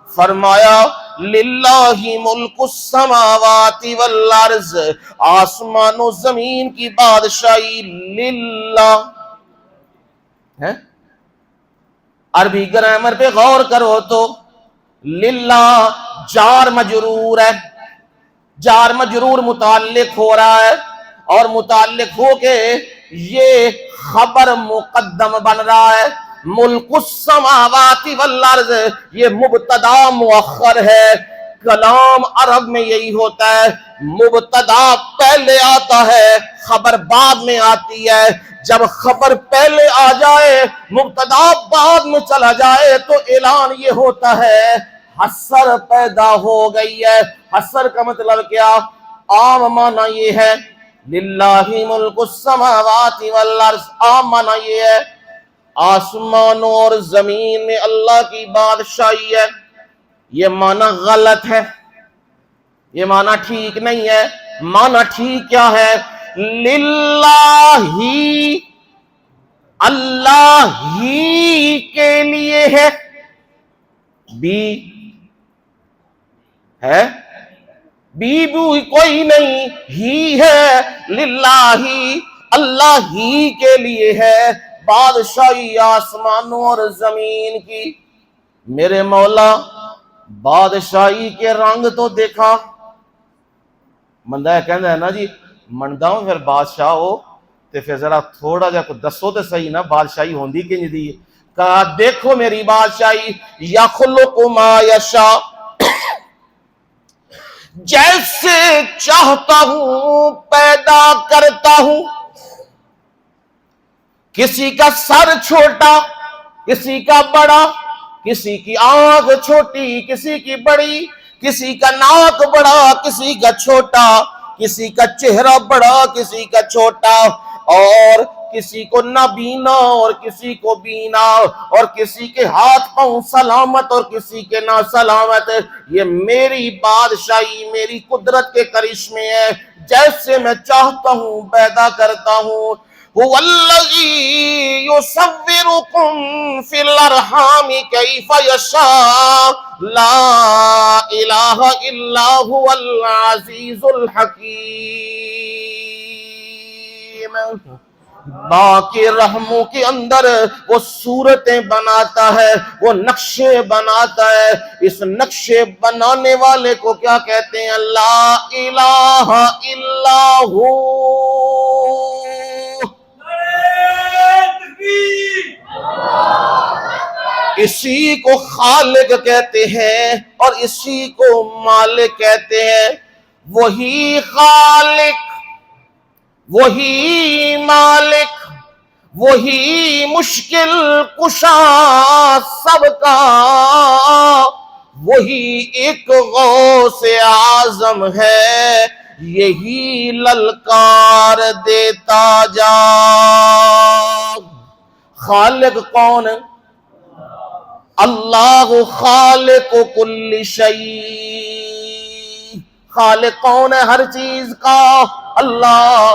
فرمایا للہ ملک السماوات والارض، آسمان و زمین کی بادشاہی للہ ہے۔ عربی گرامر پہ غور کرو تو للہ جار مجرور ہے، جار مجرور متعلق ہو رہا ہے اور متعلق ہو کے یہ خبر مقدم بن رہا ہے۔ ملک السماوات والارض یہ مبتدا مؤخر ہے۔ کلام عرب میں یہی ہوتا ہے، مبتدا پہلے آتا ہے، خبر بعد میں آتی ہے۔ جب خبر پہلے آ جائے مبتدا بعد میں چلا جائے تو اعلان یہ ہوتا ہے حسر پیدا ہو گئی ہے۔ حسر کا مطلب کیا؟ عام معنی یہ ہے للہ ملک السماوات والارض، عام معنی یہ ہے آسمانوں اور زمین میں اللہ کی بادشاہی ہے۔ یہ معنی غلط ہے، یہ معنی ٹھیک نہیں ہے۔ معنی ٹھیک کیا ہے؟ للہ ہی، اللہ ہی کے لیے ہے، بھی ہے، بھی کوئی نہیں، ہی ہے، للہ ہی، اللہ ہی کے لیے ہے بادشاہی آسمانوں اور زمین کی۔ میرے مولا بادشاہی کے رنگ تو دیکھا، بندہ کہنا ہے نا جی مندا ہوں پھر بادشاہ ہو تے پھر ذرا تھوڑا جا کو دسو تے صحیح نا بادشاہی ہوندی کہ نہیں دی؟ کہا دیکھو میری بادشاہی، یخلق ما یشاء، جیسے چاہتا ہوں پیدا کرتا ہوں۔ کسی کا سر چھوٹا، کسی کا بڑا، کسی کی آنکھ چھوٹی کسی کی بڑی، کسی کا ناک بڑا کسی کا چھوٹا، کسی کا چہرہ بڑا کسی کا چھوٹا، اور کسی کو نہ بینا اور کسی کو بینا، اور کسی کے ہاتھ پاؤں سلامت اور کسی کے نہ سلامت۔ یہ میری بادشاہی میری قدرت کے کرشمے ہے، جیسے میں چاہتا ہوں پیدا کرتا ہوں۔ هو الذی یصورکم فی الارحام کیف یشاء لا الہ الا هو العزیز الحکیم۔ ماں کے رحموں کے اندر وہ صورتیں بناتا ہے، وہ نقشے بناتا ہے۔ اس نقشے بنانے والے کو کیا کہتے ہیں؟ لا الہ الا ہو۔ اسی کو خالق کہتے ہیں اور اسی کو مالک کہتے ہیں۔ وہی خالق، وہی مالک، وہی مشکل کشا سب کا، وہی ایک غوث اعظم ہے، یہی للکار دیتا جا۔ خالق کون؟ اللہ خالق کل شیء۔ خالق کون ہے ہر چیز کا؟ اللہ۔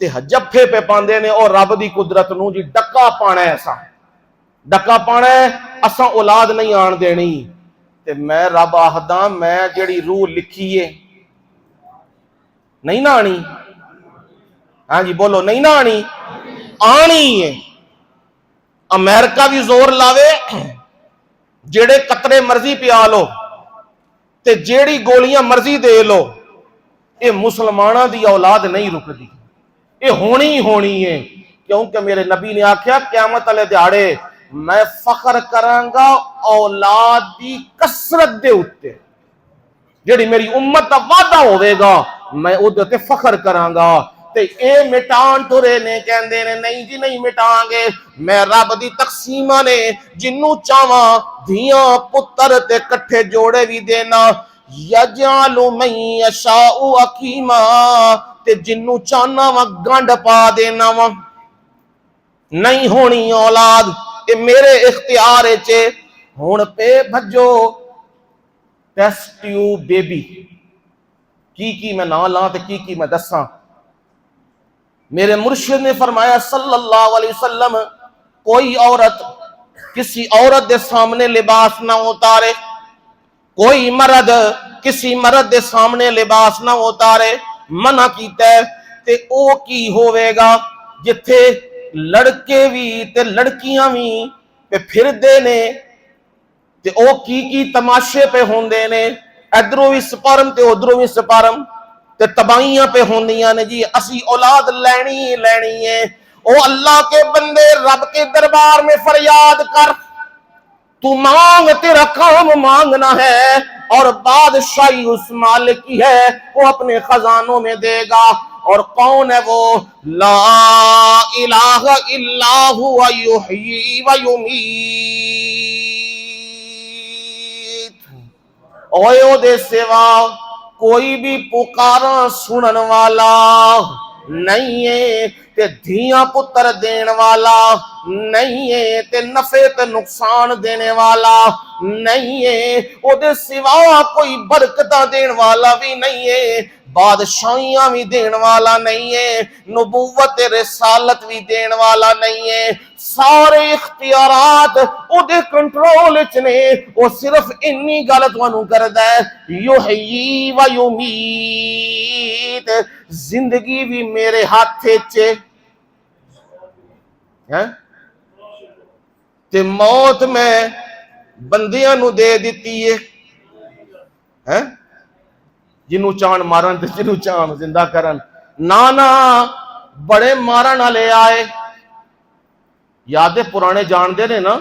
تے جفے پہ پاندے نے اور رب دی قدرت نو جی ڈکا پانا ہے، ایسا ڈکا پانا ہے، اساں اولاد نہیں آن دینی۔ تے میں رب آخدا میں جڑی روح لکھی ہے نہیں نہ آنی، ہاں جی بولو نہیں نہ آنی، آنی ہے۔ امریکہ بھی زور لاوے، جڑے قطرے مرضی پیا لو تے جیڑی گولیاں مرضی دے لو، یہ مسلمانہ دی اولاد نہیں رکدی، یہ ہونی ہی ہونی ہے۔ کیونکہ میرے نبی نے آکھیا قیامت والے دیہاڑے میں فخر کراں گا اولاد دی کثرت دے اتے، جڑی میری امت دا وعدہ ہوئے گا میں اودے تے فخر کراں گا۔ تے اے مٹان تورے نے کہندے نے نہیں جی نہیں مٹاں گے، میں رب دی تقسیمہ نے جنوں چاواں دھیاں پتر تے کٹھے جوڑے بھی دینا، یجعل من یشاء عقیما، تے جنوں چاہنا وا گنڈ پا دینا وا۔ نہیں ہونی اولاد، اے میرے اختیار چے۔ ہن پہ بھجو ٹیسٹ ٹیوب بیبی کی میں نہ لاں تے کی میں دساں۔ میرے مرشد نے فرمایا صلی اللہ علیہ وسلم کوئی عورت کسی عورت دے سامنے لباس نہ اتارے، کوئی مرد کسی مرد دے سامنے لباس نہ اتارے، منع کیتا ہے۔ تے او کی ہوئے گا جتھے لڑکے بھی تے لڑکیاں بھی پہ پھر دے نے تے او کی تماشے پہ ہوندے نے، ادھروں بھی سپرم تے ادھروں بھی سپرم تے تباہیاں پہ ہوندیاں نے جی اسی اولاد لینی لینی ہے۔ او اللہ کے بندے رب کے دربار میں فریاد کر، تو مانگ، تیرا کام مانگنا ہے، اور بادشاہی اس مالک کی ہے، وہ اپنے خزانوں میں دے گا۔ اور کون ہے وہ؟ لا الہ الا ہوا یحیی و یمیت، اوے او دے سوا کوئی بھی پکارا سنن والا نہیں ہے، تے دھیاں پتر دین والا نہیں ہے، تے نفع تے نقصان دینے والا نہیں ہے، او دے سوا کوئی برکتہ دین والا بھی نہیں ہے، بادشاہیاں بھی دین والا نہیں ہے، نبوت رسالت بھی دین والا نہیں ہے۔ سارے اختیارات او دے کنٹرول چنے، وہ صرف انی گل تانوں کردا ہے یحیی و یمیت، زندگی بھی میرے ہاتھ چے تے موت میں بندیاں نو دے دیتی ہے، جنوں چان مارن تے جنوں چان زندہ کرن۔ نانا بڑے مارن والے آئے، یادیں پرانے جان دے نے نا،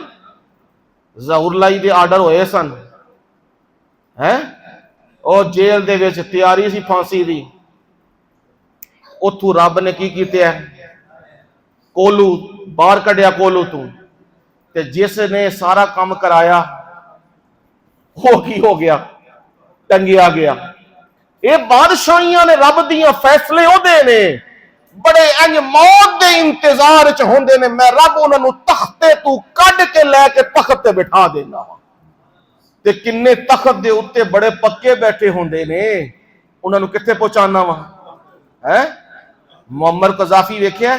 ظہور لائی دے آرڈر ہوئے سن، او جیل دے وچ تیاری سی پھانسی دی، اتھو رب نے کی کیتے ہے کولو باہر کڈیا، کولو تو تے جس نے سارا کام کرایا وہ کی ہو گیا، ٹنگیا گیا۔ اے بادشاہیاں نے رب دیاں فیصلے ہو دے نے، بڑے انج موت دے انتظار چ ہوندے نے، میں رب انہاں نو تختے تو کڈ کے لے کے تخت تے بٹھا دینا وا۔ تے کنے تخت دے اوتے بڑے پکے بیٹھے ہوندے نے، انہاں نو کتھے پہنچانا وا؟ معمر قذافی ویکھیا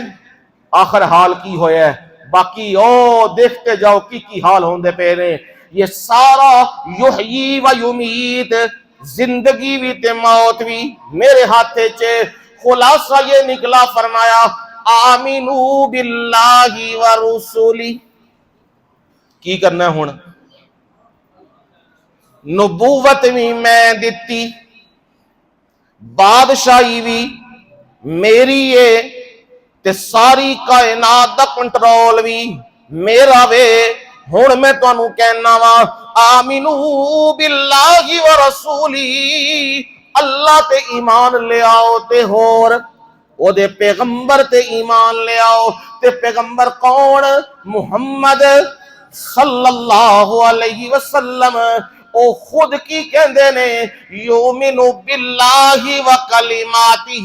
آخر حال کی ہویا ہے، باقی او دیکھتے جاؤ کی حال ہوندے پے نے۔ یہ سارا یحیی و یمیت، زندگی بھی تے موت بھی میرے ہاتھے چے۔ خلاصہ یہ نکلا، فرمایا آمینو باللہ و رسولی، کی کرنا ہے ہون؟ نبوت بھی میں دیتی، بادشاہی بھی میری ہے، تے ساری کائنات دا کنٹرول بھی میرا وے۔ ہن میں تانوں کہنا وا آمینو باللہ و رسولی، اللہ تے ایمان لے آؤ، تے ہور او دے پیغمبر تے ایمان لے آؤ۔ تے پیغمبر کون؟ محمد صلی اللہ علیہ وسلم۔ او خود کی کہندے نے یؤمن باللہ و کلماتہ،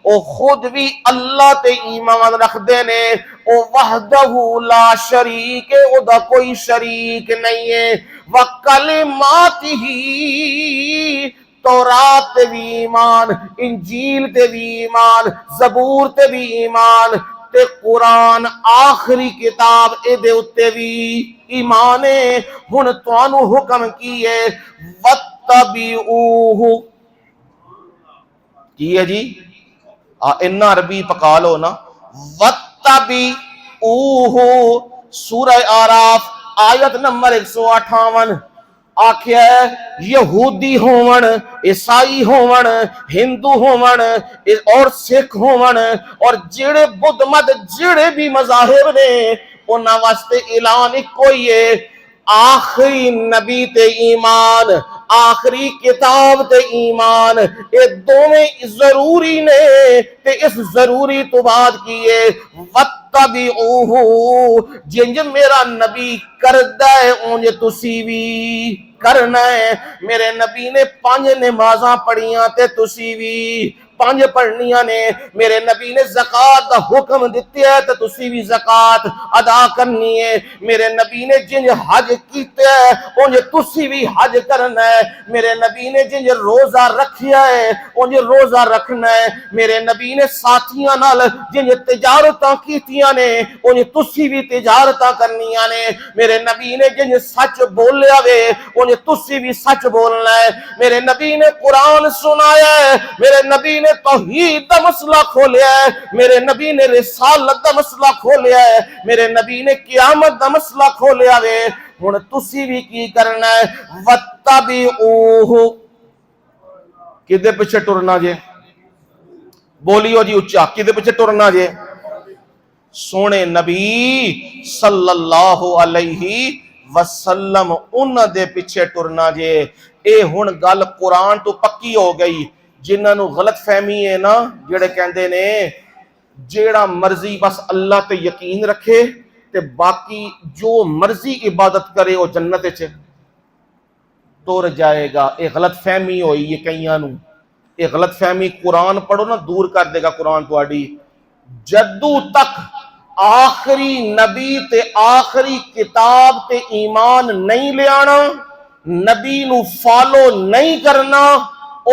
او خود بھی اللہ تے ایمان رکھ دے نے، او وحدہ لا شریک، او دا کوئی شریک نہیں ہے، و کلماتہ، تورات تے بھی ایمان، انجیل تے بھی ایمان، زبور تے بھی ایمان، تے قرآن آخری کتاب اے دے اتے بھی ایمان ہے۔ ہن تانوں حکم کیے وَاتَّبِعُوهُ، کی ہے جی انہا عربی پکا لو نا، وَاتَّبِعُوهُ، سورہ آراف آیت نمبر 158 آکھیا ہے یہودی ہون، عیسائی ہون، ہندو ہون اور سکھ ہون اور جڑے بدھ مت جڑے بھی مذاہب نے انہاں واسطے اعلان کوئی ہے، آخری نبی تے ایمان، آخری کتاب تے ایمان، اے دوویں ضروری نے، تے اس ضروری تو بعد کیے وَاتَّبِعُوهُ، جنج میرا نبی کردہ ہے اونج تسی بھی کرنا ہے۔ میرے نبی نے 5 نمازاں پڑھیاں تے تسی بھی 5 پڑھنیاں نے، میرے نبی نے زکوٰۃ دا حکم دیتے ہے تے تسی بھی زکوٰۃ ادا کرنی ہے، میرے نبی نے جنج حج کیتے ہے اونج تسی بھی حج کرنا ہے، میرے نبی نے جنج روزہ رکھیا ہے اونج روزہ رکھنا ہے، میرے نبی نے ساتھیاں نال جنج تجارتاں کیتیاں نے اونج تسی بھی تجارتاں کرنیاں نے، میرے نبی نے جنج سچ بولیا وے اونج تسی بھی سچ بولنا ہے، میرے نبی نے قرآن سنایا ہے، میرے نبی نے توحید دا مسئلہ کھولیا ہے، میرے نبی نے رسالت دا مسئلہ کھولیا ہے، میرے نبی نے قیامت دا مسئلہ کھولیا وے، ہن تسی بھی کی کرنا ہے وَاتَّبِعُوهُ، کدے پیچھے ٹرنا جے بولیو جی اچھا، کدے پیچھے ٹرنا جے سونے نبی صلی اللہ علیہ وسلم انہاں دے پیچھے ٹرنا جے۔ اے ہن گل قرآن تو پکی ہو گئی، جنہاں نو غلط فہمی ہے نا، جڑے کہندے نے جیڑا مرضی بس اللہ تے یقین رکھے تے باقی جو مرضی عبادت کرے وہ جنت وچ ٹر جائے گا، اے غلط فہمی ہوئی یہ کئیاں نو، اے غلط فہمی قرآن پڑھو نا دور کر دے گا قرآن تواڈی۔ جدو تک آخری نبی تے آخری کتاب تے ایمان نہیں لے آنا، نبی نو فالو نہیں کرنا،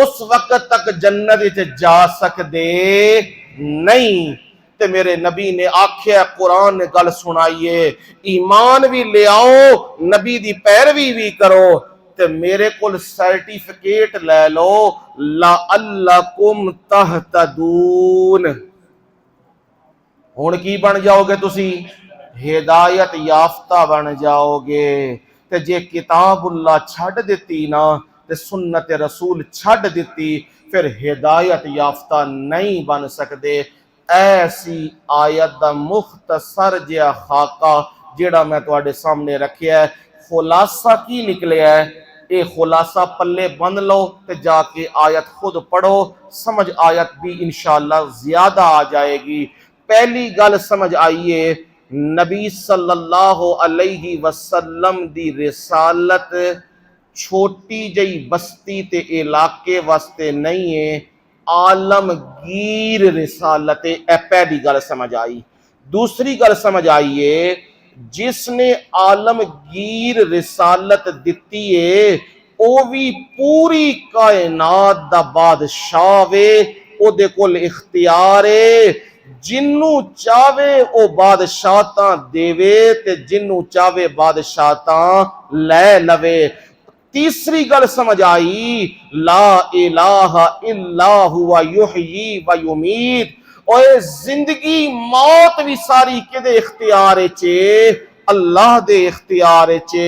اس وقت تک جنت وچ جا سکدے نہیں۔ تے میرے نبی نے آکھیا قرآن نے گل سنائیے ایمان بھی لے آؤ نبی دی پیروی بھی کرو تے میرے کول سرٹیفکیٹ لے لو لعلکم تہتدون، ہن کی بن جاؤ گے تسی ہدایت یافتہ بن جاؤ گے۔ تے جے کتاب اللہ چھڈ دیتی نا تے سنت رسول چھڈ دیتی پھر ہدایت یافتہ نہیں بن سکدے۔ ایسی آیت دا مختصر جہا خاکہ جیڑا میں تواڈے سامنے رکھیا ہے، خلاصہ کی نکلیا ہے، اے خلاصہ پلے بند لو تے جا کے آیت خود پڑھو، سمجھ آیت بھی انشاءاللہ زیادہ آ جائے گی۔ پہلی گل سمجھ آئیے نبی صلی اللہ علیہ وسلم دی رسالت چھوٹی جئی بستی تے علاقے واسطے نہیں ہے، عالمگیر رسالت ہے، اے پہلی گل سمجھ آئی۔ دوسری گل سمجھ آئیے جس نے عالمگیر رسالت دتی ہے او بھی پوری کائنات دا بادشاہ وے، او دے کول اختیار ہے، جنوں چاہے او بادشاہتاں دے تے جنوں چاہے بادشاہتاں لے لوے۔ تیسری گل سمجھ آئی لا الہ الا ہوا یحیی و یمیت، اوے زندگی موت بھی ساری کدے اختیار چے اللہ دے اختیار چے۔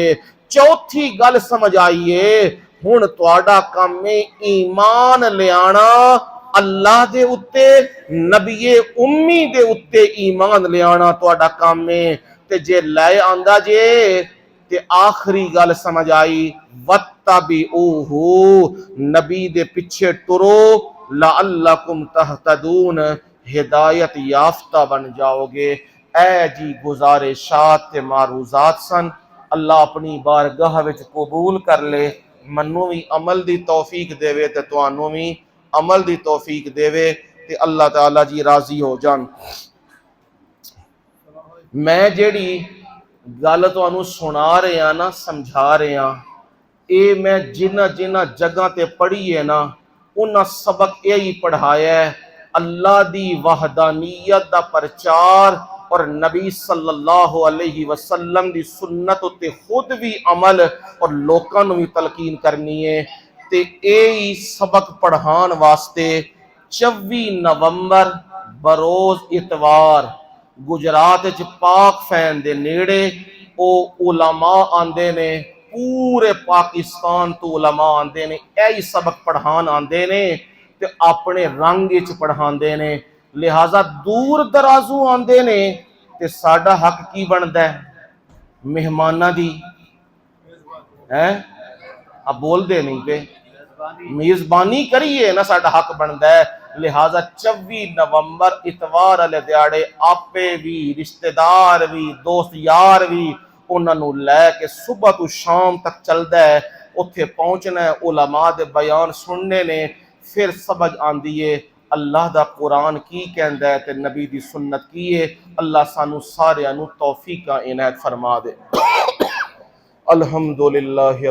چوتھی گل سمجھ آئیے ہن تواڈا کام ہے ایمان لے آنا اللہ دے اتے، نبی امی دے اتے ایمان لے آنا تواڈا کام ہے، تے جے لے آندا جے تے آخری گل سمجھ آئی وَاتَّبِعُوهُ، نبی دے پیچھے ٹرو لعلکم تہتدون، ہدایت یافتہ بن جاؤ گے۔ اے جی گزارشات تے معروضات سن، اللہ اپنی بارگاہ وچ قبول کر لے، منوں بھی عمل دی توفیق دے وے تے تانوں بھی عمل دی توفیق دے وے تے اللہ تعالیٰ جی راضی ہو جان۔ میں جیڑی گل تانوں سنا رہے ہاں نا، سمجھا رہے ہاں، اے میں جنہ جنہ جگہ تے پڑھی ہے نا انہاں سبق یہی پڑھایا ہے، اللہ دی وحدانیت دا پرچار اور نبی صلی اللہ علیہ وسلم دی سنت تے خود بھی عمل اور لوکاں نوں بھی تلقین کرنی ہے۔ تے اے سبق پڑھان واسطے 24 نومبر بروز اتوار گجرات وچ پاک فین دے نیڑے او علماء آندے نے، پورے پاکستان تو علماء آندے نے، اے سبق پڑھان آندے نے تے اپنے رنگ وچ پڑھاندے نے، لہذا دور درازوں آندے نے تے ساڈا حق کی بندا ہے؟ مہماناں دی اب بول دے نہیں پہ میزبانی کریے نا، ساڈا حق بندا ہے۔ لہذا 24 نومبر اتوار والے دیاڑے آپے بھی رشتہ دار بھی دوست یار بھی انہاں نوں لے کے صبح تو شام تک چلدا ہے، اتھے پہنچنا ہے، علماء دے بیان سننے نے، پھر سمجھ آندی ہے اللہ دا قرآن کی کہندا ہے تے نبی دی سنت کی ہے۔ اللہ سانو سارے انو توفیق عنایت فرما دے۔ الحمدللہ۔